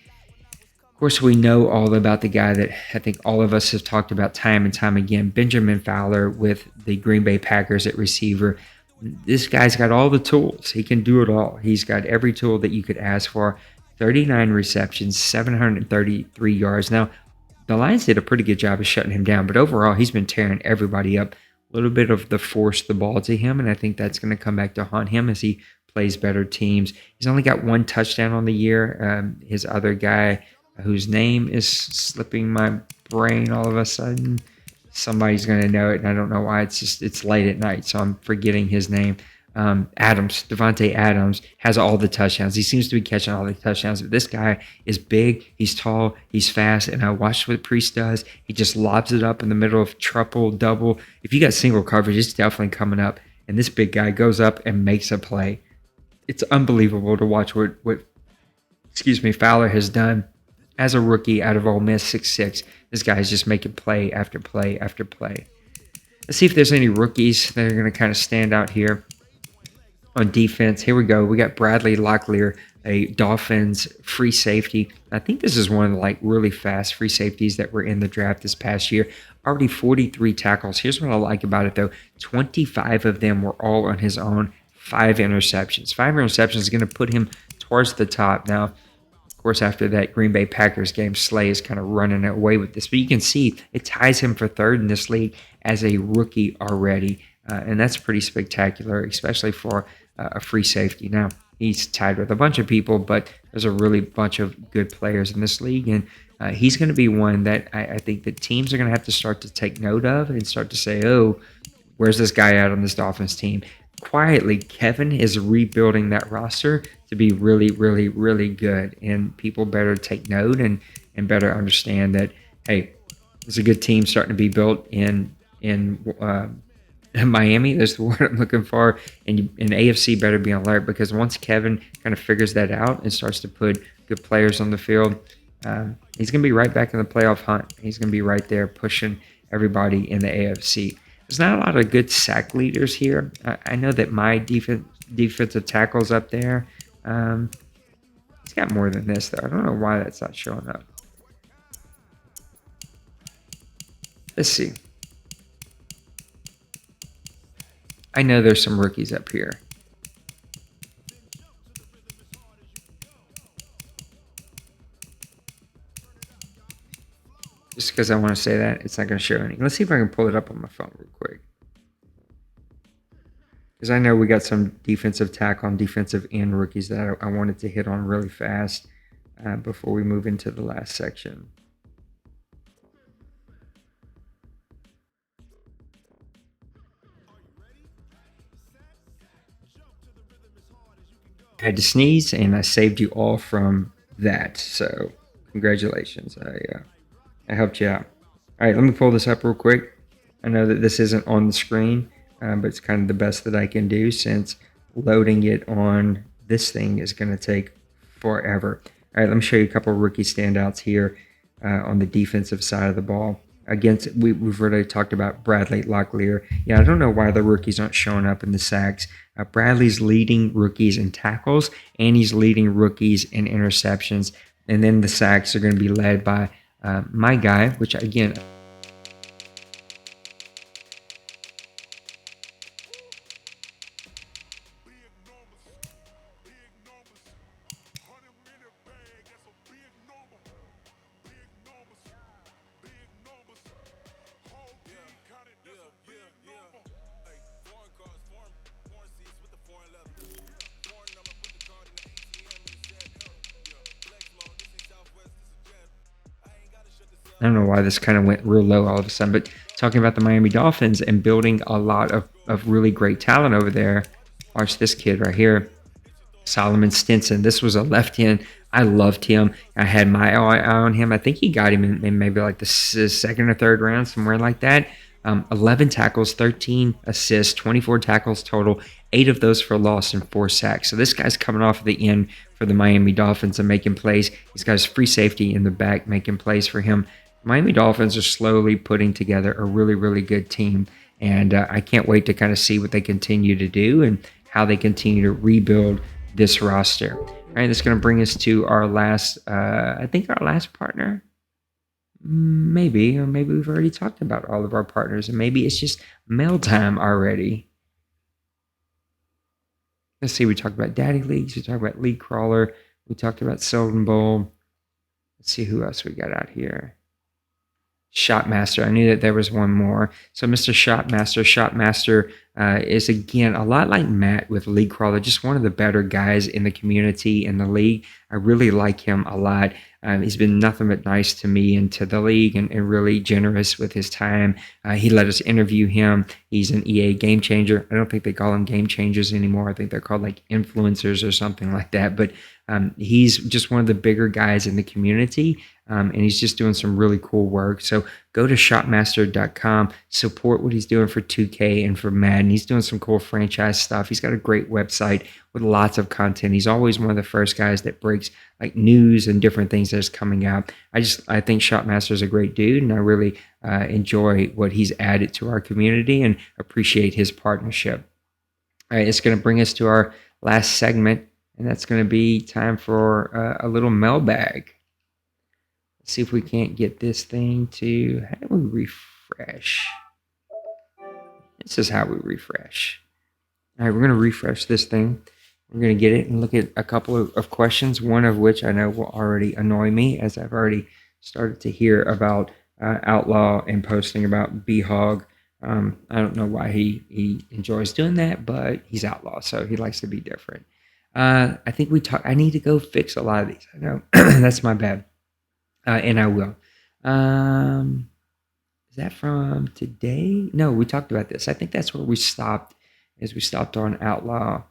Of course, we know all about the guy that I think all of us have talked about time and time again, Benjamin Fowler with the Green Bay Packers at receiver. This guy's got all the tools. He can do it all. He's got every tool that you could ask for. 39 receptions, 733 yards. Now, the Lions did a pretty good job of shutting him down, but overall, he's been tearing everybody up. A little bit of the force the ball to him, and I think that's going to come back to haunt him as he plays better teams. He's only got 1 touchdown on the year. His other guy, whose name is slipping my brain all of a sudden, somebody's going to know it, and I don't know why. It's late at night, so I'm forgetting his name. Devontae Adams has all the touchdowns. He seems to be catching all the touchdowns. But this guy is big, he's tall, he's fast, and I watched what Priest does. He just lobs it up in the middle of triple, double. If you got single coverage, it's definitely coming up. And this big guy goes up and makes a play. It's unbelievable to watch what Fowler has done as a rookie out of Ole Miss, 6'6". This guy is just making play after play after play. Let's see if there's any rookies that are going to kind of stand out here on defense. Here we go. We got Bradley Locklear, a Dolphins free safety. I think this is one of the really fast free safeties that were in the draft this past year. Already 43 tackles. Here's what I like about it, though. 25 of them were all on his own. 5 interceptions. 5 interceptions is going to put him towards the top. Now, of course, after that Green Bay Packers game, Slay is kind of running away with this. But you can see it ties him for 3rd in this league as a rookie already. And that's pretty spectacular, especially for a free safety. Now, he's tied with a bunch of people, but there's a really bunch of good players in this league. And he's going to be one that I think that teams are going to have to start to take note of and start to say, oh, where's this guy at on this Dolphins team? Quietly, Kevin is rebuilding that roster to be really, really, really good. And people better take note and better understand that, hey, there's a good team starting to be built in Miami. That's the word I'm looking for. And AFC better be on alert, because once Kevin kind of figures that out and starts to put good players on the field, he's going to be right back in the playoff hunt. He's going to be right there pushing everybody in the AFC. There's not a lot of good sack leaders here. I know that my defensive tackle's up there. He's got more than this, though. I don't know why that's not showing up. Let's see. I know there's some rookies up here. Just because I want to say that, it's not going to show any. Let's see if I can pull it up on my phone real quick. Because I know we got some defensive tackle and defensive end rookies that I wanted to hit on really fast before we move into the last section. I had to sneeze, and I saved you all from that. So, congratulations. I helped you out. All right, let me pull this up real quick. I know that this isn't on the screen, but it's kind of the best that I can do, since loading it on this thing is going to take forever. All right, let me show you a couple of rookie standouts here on the defensive side of the ball. We've already talked about Bradley Locklear. Yeah, I don't know why the rookies aren't showing up in the sacks. Bradley's leading rookies in tackles, and he's leading rookies in interceptions. And then the sacks are going to be led by my guy, which again, I don't know why this kind of went real low all of a sudden, but talking about the Miami Dolphins and building a lot of really great talent over there. Watch this kid right here, Solomon Stinson. This was a left end. I loved him. I had my eye on him. I think he got him in maybe like the 2nd or 3rd round, somewhere like that. 11 tackles, 13 assists, 24 tackles total, 8 of those for loss and 4 sacks. So this guy's coming off the end for the Miami Dolphins and making plays. He's got his free safety in the back making plays for him. Miami Dolphins are slowly putting together a really, really good team. And I can't wait to kind of see what they continue to do and how they continue to rebuild this roster. All right, that's going to bring us to our last, I think our last partner. Maybe, or maybe we've already talked about all of our partners, and maybe it's just mail time already. Let's see, we talked about Daddy Leagues, we talked about League Crawler, we talked about Selden Bowl. Let's see who else we got out here. Shotmaster. I knew that there was one more. So Mr. Shotmaster is, again, a lot like Matt with League Crawler, just one of the better guys in the community, in the league. I really like him a lot. He's been nothing but nice to me and to the league, and really generous with his time. He let us interview him. He's an EA game changer. I don't think they call them game changers anymore. I think they're called like influencers or something like that. But he's just one of the bigger guys in the community, and he's just doing some really cool work. So go to shopmaster.com, support what he's doing for 2K and for Madden. He's doing some cool franchise stuff. He's got a great website with lots of content. He's always one of the first guys that breaks like news and different things that's coming out. I think Shopmaster is a great dude, and I really enjoy what he's added to our community and appreciate his partnership. All right, it's going to bring us to our last segment, and that's going to be time for a little mailbag. Let's see if we can't get this thing to, how do we refresh? This is how we refresh. All right, we're going to refresh this thing. We're going to get it and look at a couple of questions, one of which I know will already annoy me, as I've already started to hear about Outlaw and posting about B-Hog. I don't know why he enjoys doing that, but he's Outlaw, so he likes to be different. I think I need to go fix a lot of these. I know that's my bad, and I will. Is that from today? No, we talked about this. I think that's where we stopped, is we stopped on Outlaw.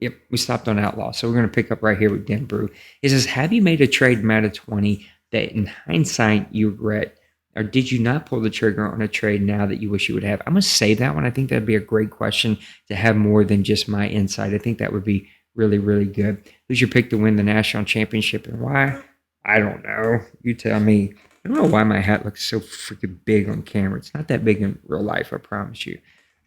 Yep, we stopped on Outlaw. So we're going to pick up right here with Den Brew. It says, have you made a trade Madden 20 that in hindsight you regret? Or did you not pull the trigger on a trade now that you wish you would have? I'm going to say that one. I think that'd be a great question to have more than just my insight. I think that would be really, really good. Who's your pick to win the national championship and why? I don't know. You tell me. I don't know why my hat looks so freaking big on camera. It's not that big in real life, I promise you.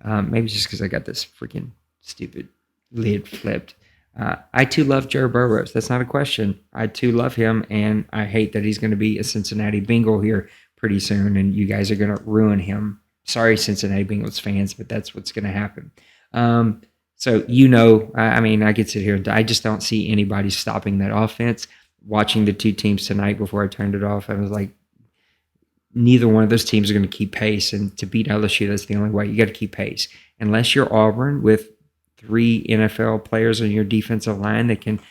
Maybe just because I got this freaking stupid lid flipped. I too love Joe Burrows. That's not a question. I too love him, and I hate that he's going to be a Cincinnati Bengal here pretty soon, and you guys are going to ruin him. Sorry, Cincinnati Bengals fans, but that's what's going to happen. So, I mean, I could sit here and I just don't see anybody stopping that offense. Watching the two teams tonight before I turned it off, I was like, neither one of those teams are going to keep pace, and to beat LSU, that's the only way. You got to keep pace. Unless you're Auburn with 3 NFL players on your defensive line that can,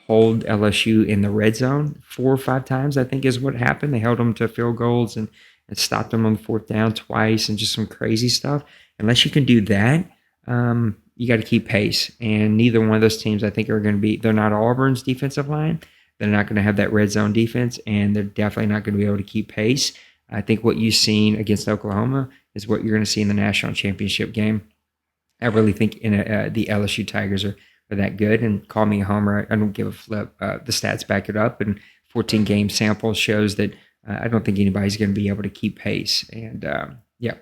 hold LSU in the red zone 4 or 5 times, I think is what happened. They held them to field goals and stopped them on 4th down twice and just some crazy stuff. Unless you can do that, you got to keep pace. And neither one of those teams, I think, are going to be, they're not Auburn's defensive line. They're not going to have that red zone defense, and they're definitely not going to be able to keep pace. I think what you've seen against Oklahoma is what you're going to see in the national championship game. I really think the LSU Tigers are that good, and call me a homer. I don't give a flip. The stats back it up, and 14-game sample shows that I don't think anybody's going to be able to keep pace. And,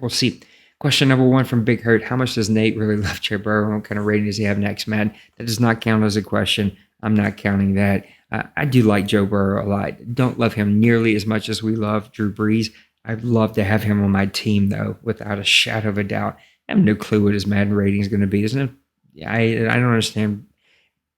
we'll see. Question number 1 from Big Hurt. How much does Nate really love Joe Burrow? What kind of rating does he have next, man? That does not count as a question. I'm not counting that. I do like Joe Burrow a lot. Don't love him nearly as much as we love Drew Brees. I'd love to have him on my team, though, without a shadow of a doubt. I have no clue what his Madden rating is going to be, isn't it? I don't understand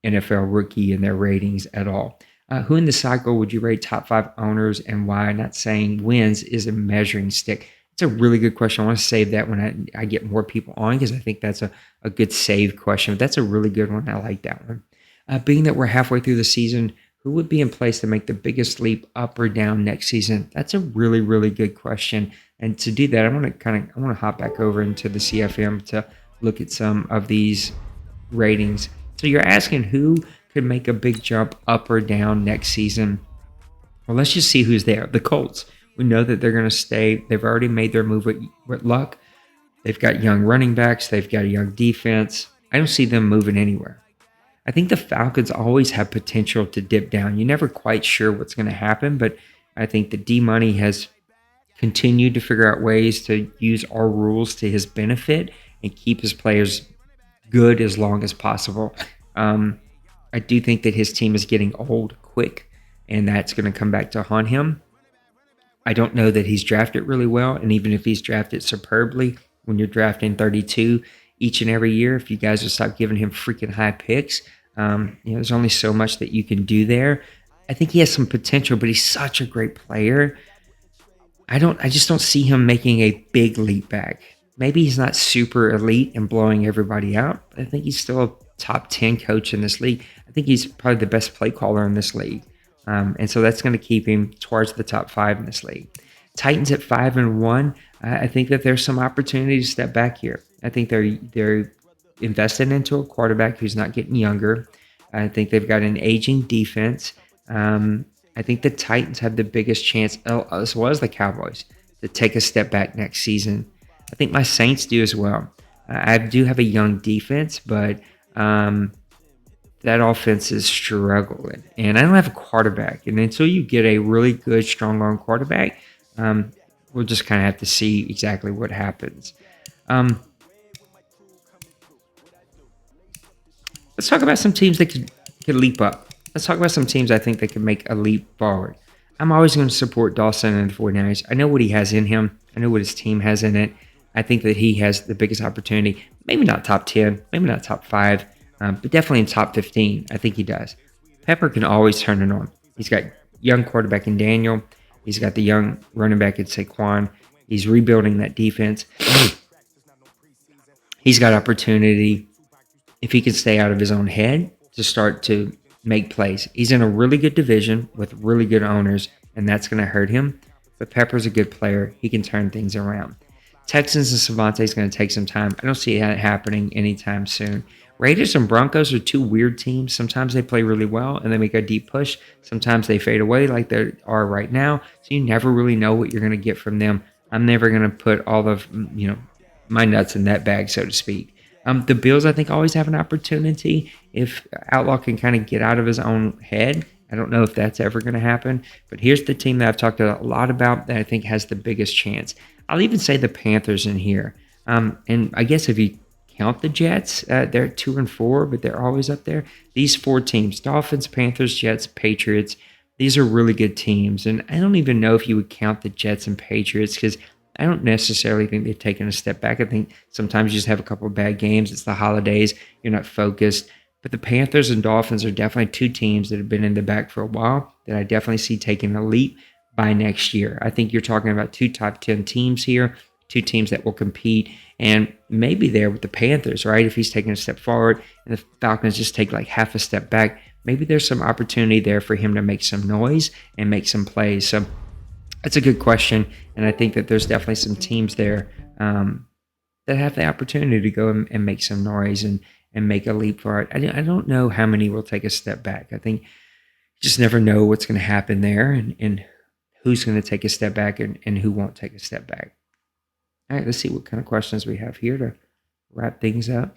NFL rookie and their ratings at all. Who in the cycle would you rate top 5 owners and why? Not saying wins is a measuring stick. It's a really good question. I want to save that when I get more people on, because I think that's a good save question. But that's a really good one. I like that one. Being that we're halfway through the season, who would be in place to make the biggest leap up or down next season? That's a really, really good question. And to do that, I want to hop back over into the CFM to look at some of these ratings. So you're asking who could make a big jump up or down next season? Well, let's just see who's there. The Colts. We know that they're going to stay. They've already made their move with Luck. They've got young running backs. They've got a young defense. I don't see them moving anywhere. I think the Falcons always have potential to dip down. You're never quite sure what's going to happen, but I think the D-Money has continued to figure out ways to use our rules to his benefit and keep his players good as long as possible. I do think that his team is getting old quick, and that's going to come back to haunt him. I don't know that he's drafted really well, and even if he's drafted superbly, when you're drafting 32 each and every year, if you guys would stop giving him freaking high picks, there's only so much that you can do there. I think he has some potential, but he's such a great player. I just don't see him making a big leap back. Maybe he's not super elite and blowing everybody out, but I think he's still a top 10 coach in this league. I think he's probably the best play caller in this league. And so that's going to keep him towards the top 5 in this league. Titans at 5-1. I think that there's some opportunity to step back here. I think they're invested into a quarterback who's not getting younger. I think they've got an aging defense. I think the Titans have the biggest chance, as well as the Cowboys, to take a step back next season. I think my Saints do as well. I do have a young defense, but that offense is struggling. And I don't have a quarterback. And until you get a really good, strong-arm quarterback, we'll just kind of have to see exactly what happens. Let's talk about some teams that could leap up. Let's talk about some teams I think that could make a leap forward. I'm always going to support Dawson and the 49ers. I know what he has in him. I know what his team has in it. I think that he has the biggest opportunity. Maybe not top 10, maybe not top 5, but definitely in top 15. I think he does. Pepper can always turn it on. He's got young quarterback in Daniel. He's got the young running back in Saquon. He's rebuilding that defense. He's got opportunity, if he can stay out of his own head, to start to make plays. He's in a really good division with really good owners, and that's going to hurt him. But Pepper's a good player. He can turn things around. Texans and Savante is going to take some time. I don't see that happening anytime soon. Raiders and Broncos are two weird teams. Sometimes they play really well and they make a deep push. Sometimes they fade away like they are right now. So you never really know what you're going to get from them. I'm never going to put all of my nuts in that bag, so to speak. The Bills, I think, always have an opportunity if Outlaw can kind of get out of his own head. I don't know if that's ever going to happen. But here's the team that I've talked a lot about that I think has the biggest chance. I'll even say the Panthers in here. And I guess if you count the Jets, they're 2-4, but they're always up there. These 4 teams, Dolphins, Panthers, Jets, Patriots, these are really good teams. And I don't even know if you would count the Jets and Patriots because I don't necessarily think they've taken a step back. I think sometimes you just have a couple of bad games. It's the holidays. You're not focused. But the Panthers and Dolphins are definitely 2 teams that have been in the back for a while that I definitely see taking a leap by next year. I think you're talking about 2 top 10 teams here, 2 teams that will compete, and maybe there with the Panthers, right? If he's taking a step forward and the Falcons just take like half a step back, maybe there's some opportunity there for him to make some noise and make some plays. So that's a good question, and I think that there's definitely some teams there that have the opportunity to go and make some noise and make a leap for it. I don't know how many will take a step back. I think you just never know what's going to happen there and who's going to take a step back and who won't take a step back. All right, let's see what kind of questions we have here to wrap things up.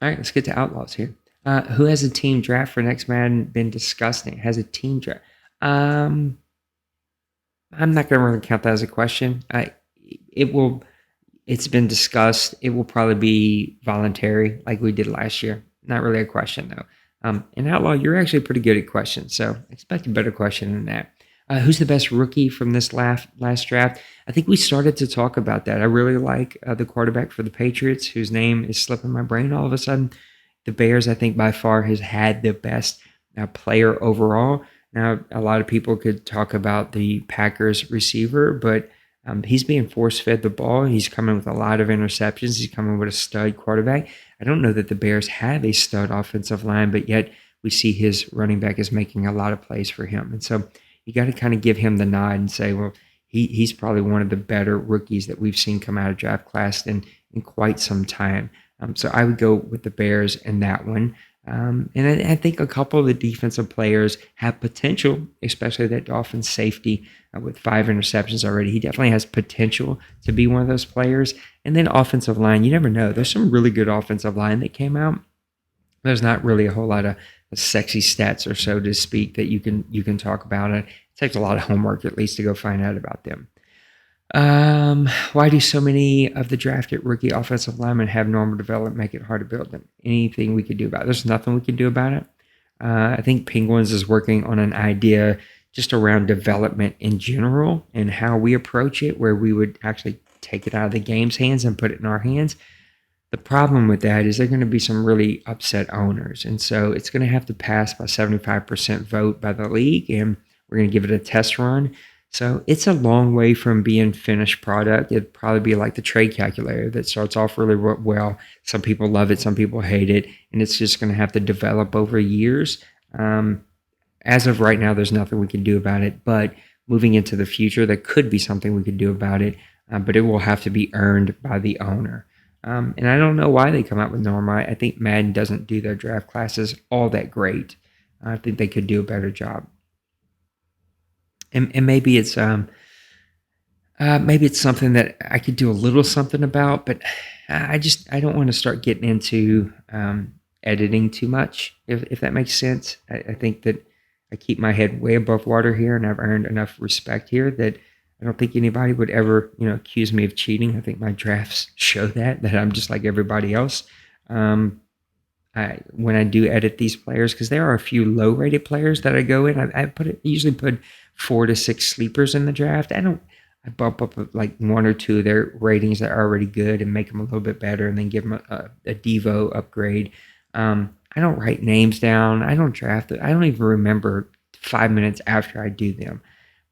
All right, let's get to Outlaws here. Who has a team draft for next Madden been disgusting? Has a team draft? I'm not going to really count that as a question. It's been discussed. It will probably be voluntary like we did last year. Not really a question, though. And Outlaw, you're actually pretty good at questions, so expect a better question than that. Who's the best rookie from this last draft? I think we started to talk about that. I really like the quarterback for the Patriots, whose name is slipping my brain all of a sudden. The Bears, I think, by far has had the best player overall. Now, a lot of people could talk about the Packers receiver, but he's being force-fed the ball. He's coming with a lot of interceptions. He's coming with a stud quarterback. I don't know that the Bears have a stud offensive line, but yet we see his running back is making a lot of plays for him. And so you got to kind of give him the nod and say, well, he's probably one of the better rookies that we've seen come out of draft class in quite some time. So I would go with the Bears in that one. And I think a couple of the defensive players have potential, especially that Dolphins safety with 5 interceptions already. He definitely has potential to be one of those players. And then offensive line, you never know. There's some really good offensive line that came out. There's not really a whole lot of sexy stats or so to speak that you can talk about. It takes a lot of homework at least to go find out about them. Why do so many of the drafted rookie offensive linemen have normal development, make it hard to build them? Anything we could do about it? There's nothing we can do about it. I think Penguins is working on an idea just around development in general and how we approach it, where we would actually take it out of the game's hands and put it in our hands. The problem with that is there are going to be some really upset owners. And so it's going to have to pass by 75% vote by the league, and we're going to give it a test run. So it's a long way from being finished product. It'd probably be like the trade calculator that starts off really well. Some people love it, some people hate it, and it's just going to have to develop over years. As of right now, there's nothing we can do about it, but moving into the future, there could be something we could do about it, but it will have to be earned by the owner. And I don't know why they come out with normal. I think Madden doesn't do their draft classes all that great. I think they could do a better job. And maybe it's something that I could do a little something about, but I don't want to start getting into editing too much, if that makes sense. I think that I keep my head way above water here, and I've earned enough respect here that I don't think anybody would ever, accuse me of cheating. I think my drafts show that I'm just like everybody else. When I do edit these players, because there are a few low-rated players that I go in, I usually put 4 to 6 sleepers in the draft. I bump up like 1 or 2 of their ratings that are already good and make them a little bit better, and then give them a Devo upgrade. I don't write names down. I don't draft it. I don't even remember 5 minutes after I do them.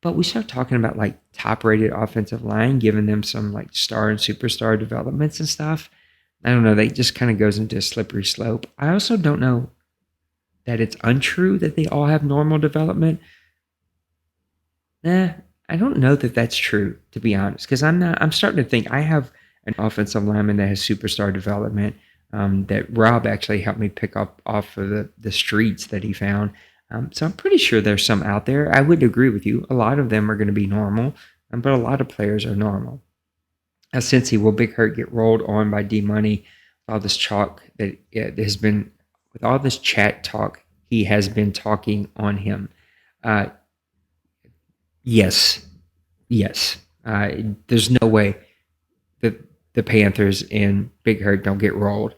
But we start talking about like top-rated offensive line, giving them some like star and superstar developments and stuff. I don't know. That just kind of goes into a slippery slope. I also don't know that it's untrue that they all have normal development. I don't know that that's true, to be honest, because I'm starting to think I have an offensive lineman that has superstar development that Rob actually helped me pick up off of the streets that he found. So I'm pretty sure there's some out there. I would agree with you. A lot of them are going to be normal, but a lot of players are normal. Cincy, will Big Hurt get rolled on by D Money? All this chalk that has been, with all this chat talk, he has been talking on him. Yes. There's no way that the Panthers and Big Hurt don't get rolled.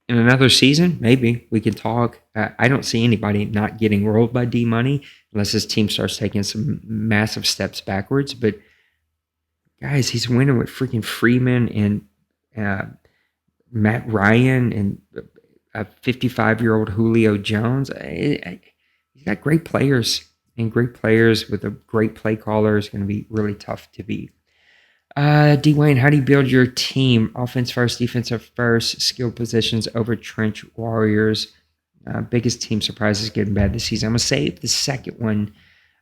In another season, maybe we can talk. I don't see anybody not getting rolled by D Money unless his team starts taking some massive steps backwards. But guys, he's winning with freaking Freeman and Matt Ryan and a 55-year-old Julio Jones. He's got great players, and great players with a great play caller is going to be really tough to beat. Dwayne, how do you build your team? Offense first, defensive first, skill positions over trench warriors. Biggest team surprises getting bad this season. I'm going to save the second one,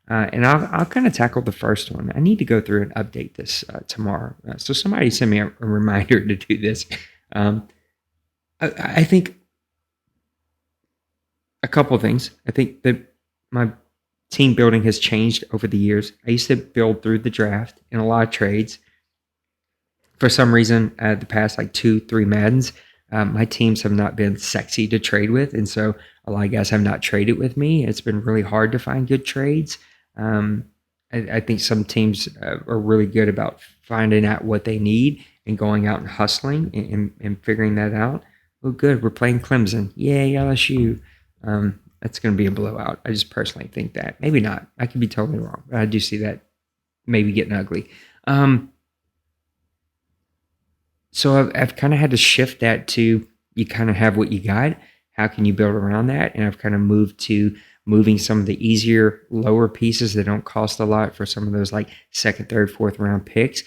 and I'll kind of tackle the first one. I need to go through and update this tomorrow. So somebody send me a reminder to do this. I think a couple of things. I think that my team building has changed over the years. I used to build through the draft in a lot of trades. For some reason, the past like 2-3 Maddens, my teams have not been sexy to trade with. And so a lot of guys have not traded with me. It's been really hard to find good trades. I think some teams are really good about finding out what they need and going out and hustling and figuring that out. Oh, good. We're playing Clemson. Yay, LSU. That's going to be a blowout. I just personally think that. Maybe not. I could be totally wrong. But I do see that maybe getting ugly. So I've kind of had to shift that to, you kind of have what you got. How can you build around that? And I've kind of moved to moving some of the easier, lower pieces that don't cost a lot for some of those like second, third, fourth round picks.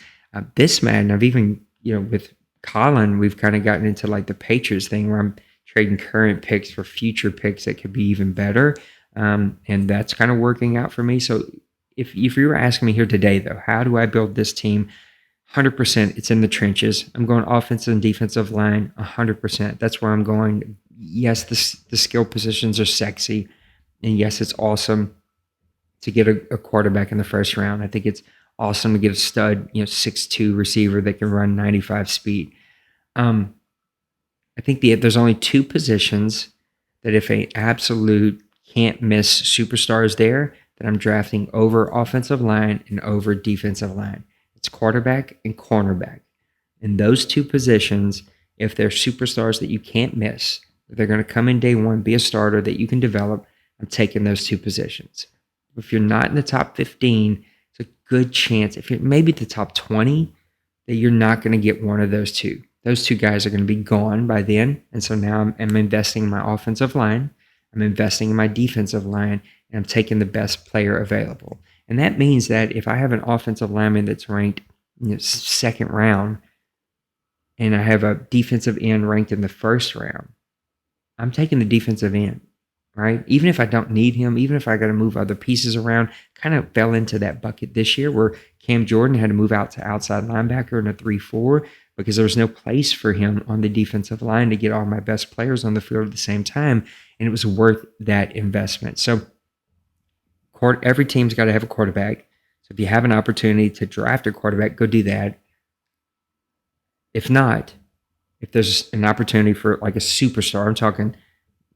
This Madden, I've even, with Colin, we've kind of gotten into like the Patriots thing where I'm trading current picks for future picks that could be even better. And that's kind of working out for me. So if you were asking me here today, though, how do I build this team? 100%, it's in the trenches. I'm going offensive and defensive line, 100%. That's where I'm going. Yes, the skill positions are sexy. And yes, it's awesome to get a quarterback in the first round. I think it's awesome to get a stud, 6'2" receiver that can run 95 speed. I think there's only 2 positions that if an absolute can't miss superstar is there, that I'm drafting over offensive line and over defensive line. It's quarterback and cornerback. In those 2 positions, if they're superstars that you can't miss, they're going to come in day one, be a starter that you can develop, I'm taking those 2 positions. If you're not in the top 15, it's a good chance, if you're maybe the top 20, that you're not going to get one of those 2. Those two guys are going to be gone by then. And so now I'm investing in my offensive line. I'm investing in my defensive line, and I'm taking the best player available. And that means that if I have an offensive lineman that's ranked second round, and I have a defensive end ranked in the first round, I'm taking the defensive end, right? Even if I don't need him, even if I got to move other pieces around, kind of fell into that bucket this year where Cam Jordan had to move out to outside linebacker in a 3-4 because there was no place for him on the defensive line to get all my best players on the field at the same time, and it was worth that investment. So every team's got to have a quarterback. So if you have an opportunity to draft a quarterback, go do that. If not, if there's an opportunity for like a superstar, I'm talking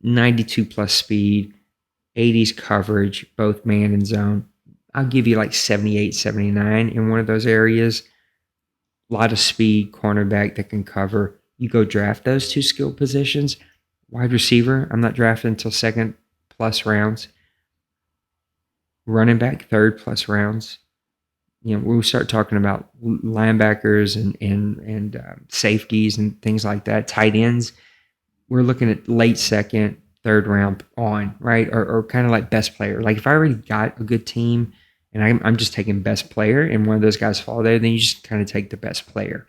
92 plus speed, 80s coverage, both man and zone, I'll give you like 78, 79 in one of those areas. A lot of speed, cornerback that can cover. You go draft those two skill positions. Wide receiver, I'm not drafting until second plus rounds. Running back, third plus rounds. When we start talking about linebackers and safeties and things like that, tight ends, we're looking at late second, third round on, right? Or kind of like best player. Like if I already got a good team and I'm just taking best player and one of those guys fall there, then you just kind of take the best player.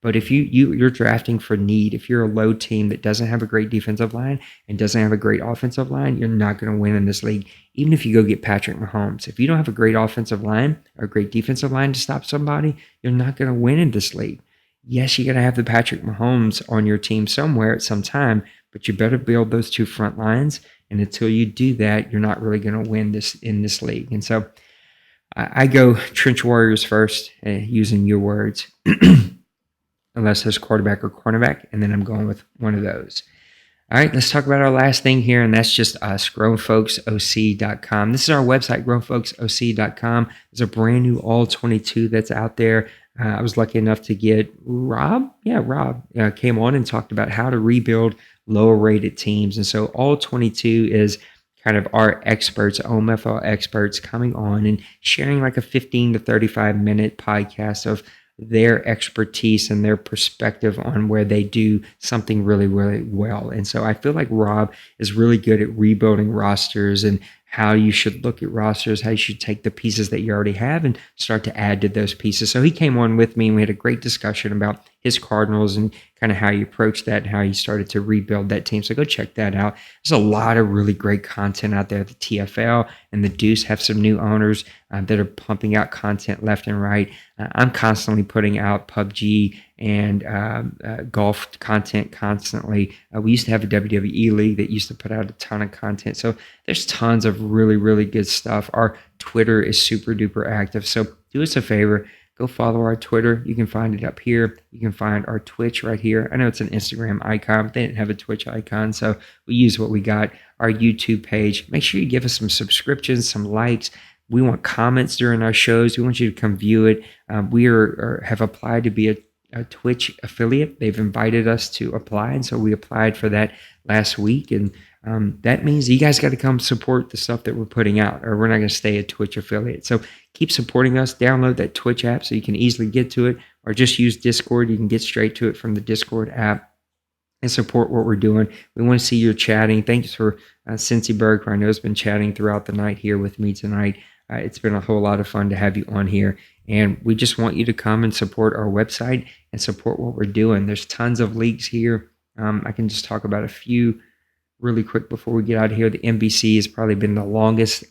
But if you're drafting for need, if you're a low team that doesn't have a great defensive line and doesn't have a great offensive line, you're not going to win in this league. Even if you go get Patrick Mahomes, if you don't have a great offensive line or a great defensive line to stop somebody, you're not going to win in this league. Yes, you got to have the Patrick Mahomes on your team somewhere at some time, but you better build those two front lines. And until you do that, you're not really going to win this in this league. And so I go trench warriors first, using your words. Unless there's quarterback or cornerback, and then I'm going with one of those. All right, let's talk about our last thing here, and that's just us, grownfolksoc.com. This is our website, grownfolksoc.com. There's a brand new All-22 that's out there. I was lucky enough to get Rob. Yeah, Rob came on and talked about how to rebuild lower-rated teams. And so All-22 is kind of our experts, OMFL experts, coming on and sharing like a 15 to 35-minute podcast of their expertise and their perspective on where they do something really, really well. And so I feel like Rob is really good at rebuilding rosters and how you should look at rosters, how you should take the pieces that you already have and start to add to those pieces. So he came on with me and we had a great discussion about his Cardinals and kind of how he approached that and how he started to rebuild that team. So go check that out. There's a lot of really great content out there. The TFL and the Deuce have some new owners that are pumping out content left and right. I'm constantly putting out PUBG and golf content constantly. We used to have a WWE league that used to put out a ton of content. So there's tons of really, really good stuff. Our Twitter is super duper active. So do us a favor. Go follow our Twitter. You can find it up here. You can find our Twitch right here. I know it's an Instagram icon, but they didn't have a Twitch icon, so we use what we got. Our YouTube page. Make sure you give us some subscriptions, some likes. We want comments during our shows. We want you to come view it. We have applied to be a Twitch affiliate. They've invited us to apply, and so we applied for that last week. And that means you guys got to come support the stuff that we're putting out, or we're not going to stay a Twitch affiliate. So keep supporting us. Download that Twitch app so you can easily get to it, or just use Discord. You can get straight to it from the Discord app and support what we're doing. We want to see you chatting. Thanks for Cincy Berg, who I know has been chatting throughout the night here with me tonight. It's been a whole lot of fun to have you on here. And we just want you to come and support our website and support what we're doing. There's tons of leagues here. I can just talk about a few really quick before we get out of here. The NBC has probably been the longest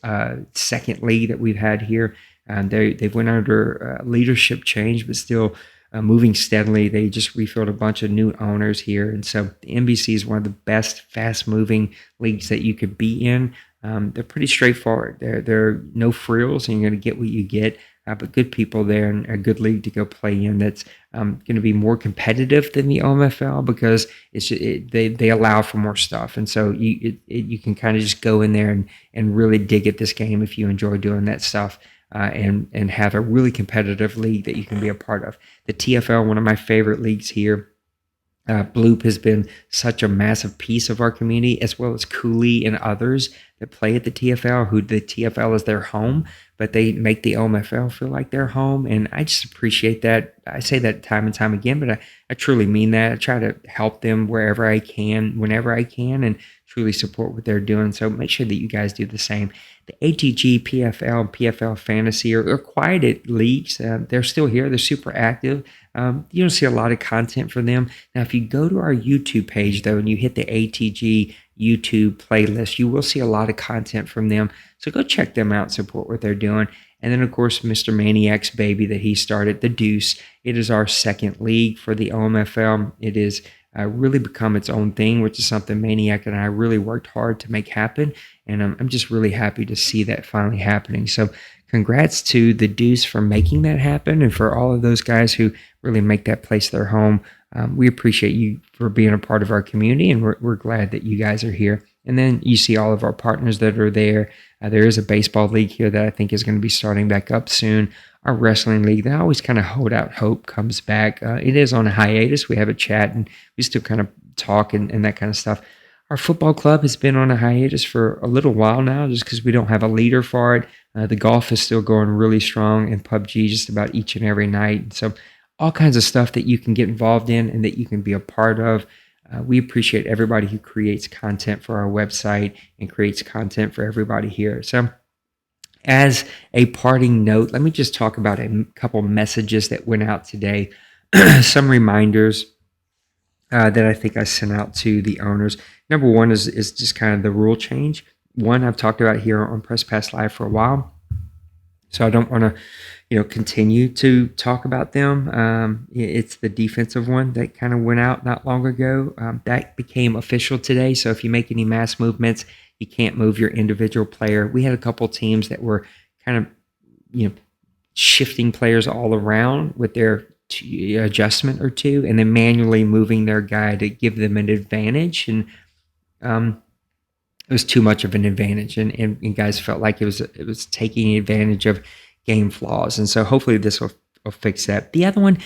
second league that we've had here. They've went under leadership change, but still moving steadily. They just refilled a bunch of new owners here. And so the NBC is one of the best fast-moving leagues that you could be in. They're pretty straightforward. There are no frills, and you're going to get what you get. But good people there and a good league to go play in that's going to be more competitive than the OMFL because they allow for more stuff. And so you can kind of just go in there and really dig at this game if you enjoy doing that stuff and have a really competitive league that you can be a part of. The TFL, one of my favorite leagues here. Bloop has been such a massive piece of our community, as well as Cooley and others that play at the TFL, who the TFL is their home, but they make the OMFL feel like their home. And I just appreciate that. I say that time and time again, but I truly mean that. I try to help them wherever I can, whenever I can, and truly support what they're doing. So make sure that you guys do the same. The ATG, PFL, and PFL Fantasy are quieted leagues. They're still here. They're super active. You don't see a lot of content from them. Now, if you go to our YouTube page, though, and you hit the ATG YouTube playlist, you will see a lot of content from them. So go check them out, support what they're doing. And then, of course, Mr. Maniac's baby that he started, the Deuce. It is our second league for the OMFL. It is really become its own thing, which is something Maniac and I really worked hard to make happen. And I'm just really happy to see that finally happening. So congrats to the Deuce for making that happen, and for all of those guys who really make that place their home. We appreciate you for being a part of our community, and we're glad that you guys are here. And then you see all of our partners that are there. There is a baseball league here that I think is going to be starting back up soon. Our wrestling league, they always kind of hold out hope comes back. It is on a hiatus. We have a chat, and we still kind of talk and that kind of stuff. Our football club has been on a hiatus for a little while now, just because we don't have a leader for it. The golf is still going really strong, and PUBG just about each and every night. So all kinds of stuff that you can get involved in and that you can be a part of. We appreciate everybody who creates content for our website and creates content for everybody here. So as a parting note, let me just talk about a couple messages that went out today. Some reminders that I think I sent out to the owners. Number one is just kind of the rule change. One I've talked about here on Press Pass Live for a while, so I don't want to continue to talk about them. It's the defensive one that kind of went out not long ago. That became official today. So if you make any mass movements, you can't move your individual player. We had a couple teams that were kind of, shifting players all around with their adjustment or two, and then manually moving their guy to give them an advantage. And it was too much of an advantage, and guys felt like it was taking advantage of game flaws. And so hopefully this will fix that. The other one,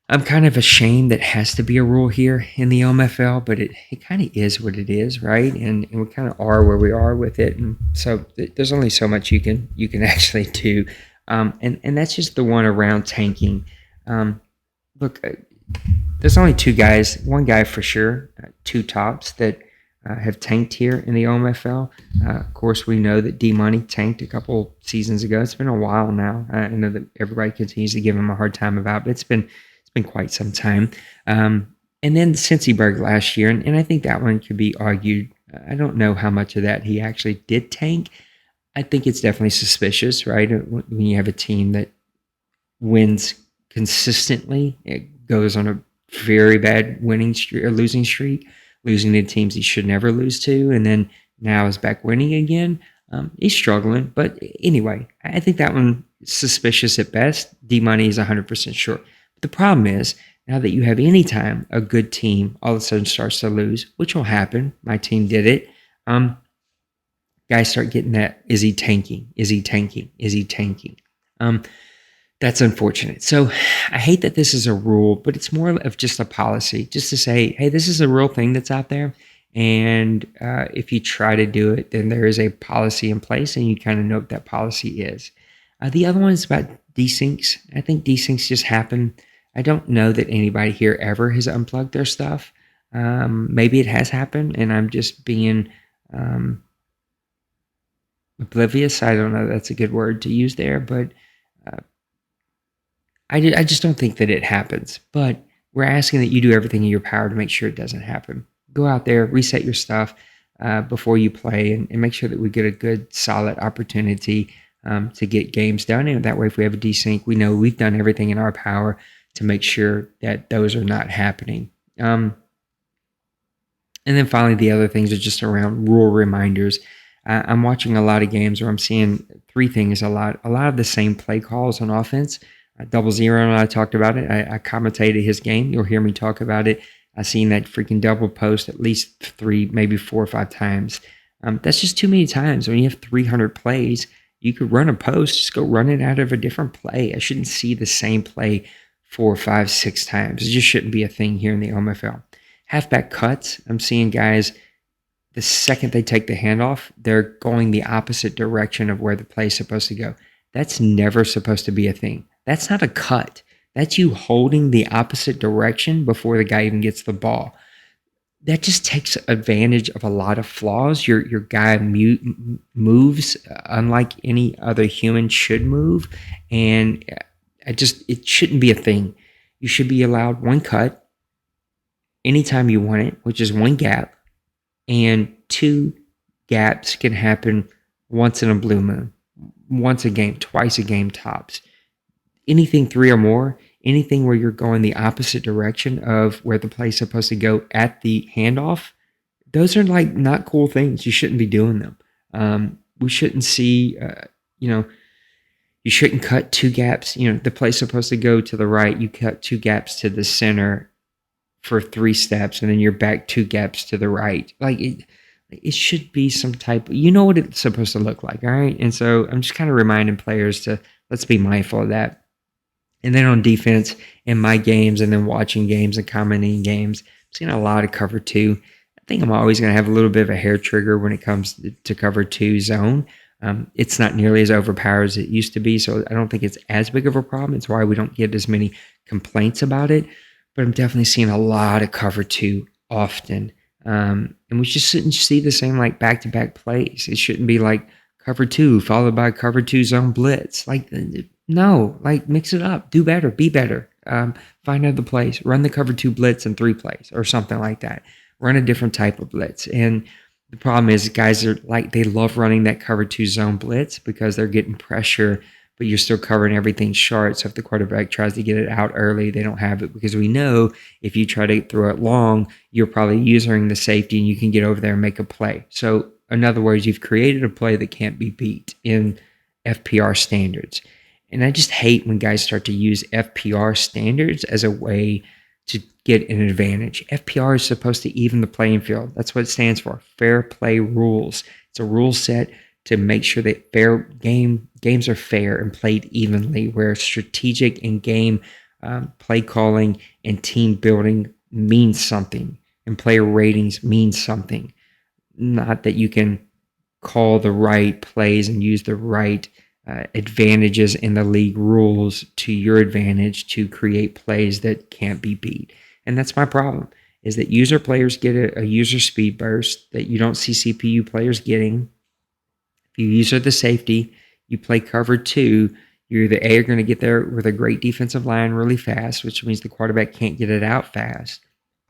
I'm kind of ashamed that has to be a rule here in the OMFL, but it kind of is what it is, right? And we kind of are where we are with it. And so there's only so much you can actually do. And that's just the one around tanking. Look, there's only two guys, one guy for sure, two tops that have tanked here in the OMFL. Of course, we know that D-Money tanked a couple seasons ago. It's been a while now. I know that everybody continues to give him a hard time about, but it's been quite some time. And then Cincyberg last year, and I think that one could be argued. I don't know how much of that he actually did tank. I think it's definitely suspicious, right? When you have a team that wins consistently, it goes on a very bad winning streak or losing streak, losing to teams he should never lose to, and then now is back winning again. He's struggling, but anyway, I think that one is suspicious at best. D-Money is 100% sure. But the problem is, now that you have any time a good team all of a sudden starts to lose, which will happen. My team did it. Guys start getting that, is he tanking? Is he tanking? Is he tanking? That's unfortunate. So I hate that this is a rule, but it's more of just a policy, just to say, hey, this is a real thing that's out there. And if you try to do it, then there is a policy in place, and you kind of know what that policy is. The other one is about desyncs. I think desyncs just happen. I don't know that anybody here ever has unplugged their stuff. Maybe it has happened, and I'm just being oblivious. I don't know if that's a good word to use there, but I just don't think that it happens. But we're asking that you do everything in your power to make sure it doesn't happen. Go out there, reset your stuff before you play, and make sure that we get a good, solid opportunity to get games done. And that way, if we have a desync, we know we've done everything in our power to make sure that those are not happening. And then finally, the other things are just around rule reminders. I'm watching a lot of games where I'm seeing three things a lot of the same play calls on offense. Double Zero, and I talked about it. I commentated his game. You'll hear me talk about it. I've seen that freaking double post at least 3, maybe 4 or 5 times. That's just too many times. When you have 300 plays, you could run a post, just go run it out of a different play. I shouldn't see the same play 4, 5, 6 times. It just shouldn't be a thing here in the OMFL. Halfback cuts, I'm seeing guys, the second they take the handoff, they're going the opposite direction of where the play is supposed to go. That's never supposed to be a thing. That's not a cut. That's you holding the opposite direction before the guy even gets the ball. That just takes advantage of a lot of flaws. Your guy moves unlike any other human should move, and it shouldn't be a thing. You should be allowed one cut anytime you want it, which is one gap, and two gaps can happen once in a blue moon, once a game, twice a game tops. Anything three or more, anything where you're going the opposite direction of where the play is supposed to go at the handoff, those are like not cool things. You shouldn't be doing them. We shouldn't see, you shouldn't cut two gaps. The play's supposed to go to the right. You cut two gaps to the center for 3 steps, and then you're back 2 gaps to the right. Like it should be some type. You know what it's supposed to look like, all right? And so I'm just kind of reminding players to let's be mindful of that. And then on defense, in my games, and then watching games and commenting games, I'm seeing a lot of cover 2. I think I'm always going to have a little bit of a hair trigger when it comes to cover 2 zone. It's not nearly as overpowered as it used to be, so I don't think it's as big of a problem. It's why we don't get as many complaints about it. But I'm definitely seeing a lot of cover 2 often. And we just shouldn't see the same like back-to-back plays. It shouldn't be like cover 2 followed by cover 2 zone blitz. Like, no, like mix it up. Do better. Be better. Find other plays. Run the cover 2 blitz in 3 plays or something like that. Run a different type of blitz. And the problem is guys are like, they love running that cover 2 zone blitz because they're getting pressure, but you're still covering everything short. So if the quarterback tries to get it out early, they don't have it, because we know if you try to throw it long, you're probably using the safety and you can get over there and make a play. So in other words, you've created a play that can't be beat in FPR standards. And I just hate when guys start to use FPR standards as a way to get an advantage. FPR is supposed to even the playing field. That's what it stands for, fair play rules. It's a rule set to make sure that games are fair and played evenly, where strategic and game play calling and team building means something, and player ratings means something. Not that you can call the right plays and use the right advantages in the league rules to your advantage to create plays that can't be beat. And that's my problem, is that user players get a user speed burst that you don't see CPU players getting. If you user the safety, you play cover 2, you're either A, are going to get there with a great defensive line really fast, which means the quarterback can't get it out fast.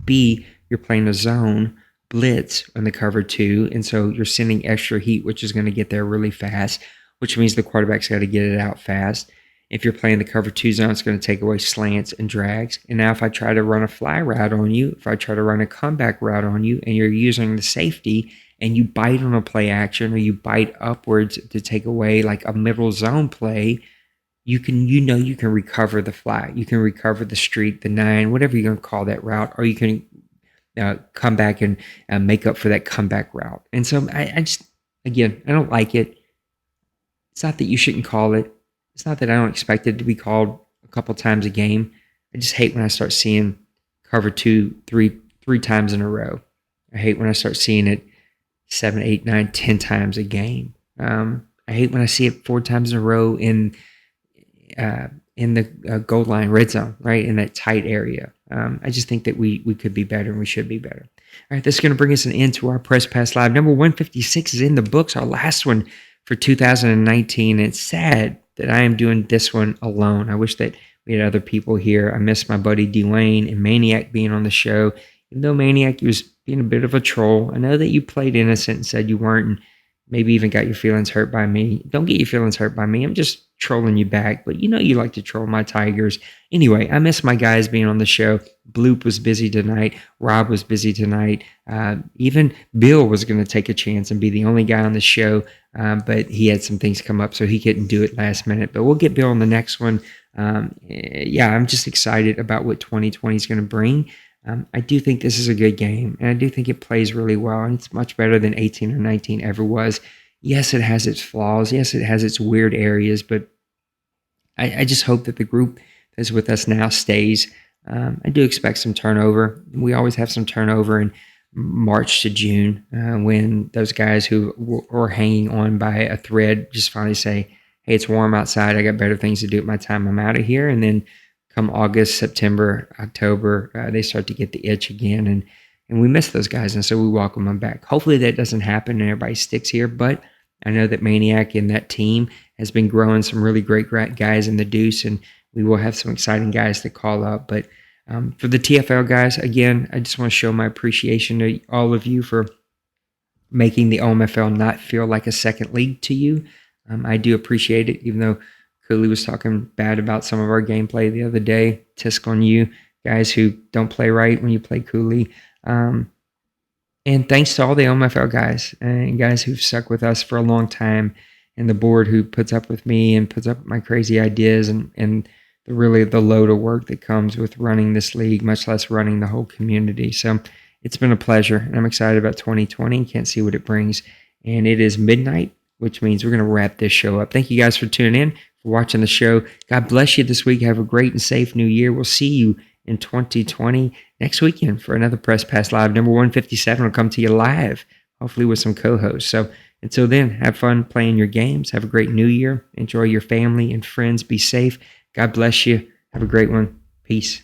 B, you're playing a zone blitz on the cover 2, and so you're sending extra heat, which is going to get there really fast, which means the quarterback's got to get it out fast. If you're playing the cover 2 zone, it's going to take away slants and drags. And now if I try to run a fly route on you, if I try to run a comeback route on you, and you're using the safety and you bite on a play action, or you bite upwards to take away like a middle zone play, you can recover the fly. You can recover the streak, the 9, whatever you're going to call that route, or you can come back and make up for that comeback route. And so I just, again, I don't like it. It's not that you shouldn't call it. It's not that I don't expect it to be called a couple times a game. I just hate when I start seeing cover 2 three times in a row. I hate when I start seeing it 7, 8, 9, 10 times a game. I hate when I see it 4 times in a row in the goal line, red zone, right, in that tight area. I just think that we could be better, and we should be better. All right, this is going to bring us an end to our Press Pass Live. Number 156 is in the books, our last one for 2019. It's sad that I am doing this one alone. I wish that we had other people here. I miss my buddy Dwayne and Maniac being on the show. Even though Maniac was being a bit of a troll, I know that you played innocent and said you weren't, and maybe even got your feelings hurt by me. Don't get your feelings hurt by me. I'm just trolling you back, but you know you like to troll my Tigers. Anyway, I miss my guys being on the show. Bloop was busy tonight. Rob was busy tonight. Even Bill was going to take a chance and be the only guy on the show, but he had some things come up, so he couldn't do it last minute. But we'll get Bill on the next one. I'm just excited about what 2020 is going to bring. I do think this is a good game, and I do think it plays really well, and it's much better than 18 or 19 ever was. Yes, it has its flaws. Yes, it has its weird areas, but I just hope that the group that's with us now stays. I do expect some turnover. We always have some turnover in March to June when those guys who were hanging on by a thread just finally say, hey, it's warm outside. I got better things to do at my time. I'm out of here. And then come August, September, October, they start to get the itch again. And we miss those guys. And so we welcome them back. Hopefully that doesn't happen and everybody sticks here. But I know that Maniac and that team has been growing some really great guys in the Deuce. And we will have some exciting guys to call up. But for the TFL guys, again, I just want to show my appreciation to all of you for making the OMFL not feel like a second league to you. I do appreciate it, even though Cooley was talking bad about some of our gameplay the other day. Tisk on you guys who don't play right when you play Cooley. And thanks to all the OMFL guys and guys who've stuck with us for a long time, and the board who puts up with me and puts up with my crazy ideas and the load of work that comes with running this league, much less running the whole community. So it's been a pleasure, and I'm excited about 2020. Can't see what it brings. And it is midnight, which means we're going to wrap this show up. Thank you guys for tuning in, for watching the show. God bless you this week. Have a great and safe new year. We'll see you in 2020 next weekend for another Press Pass Live. Number 157 will come to you live, hopefully with some co-hosts. So until then, have fun playing your games. Have a great new year. Enjoy your family and friends. Be safe. God bless you. Have a great one. Peace.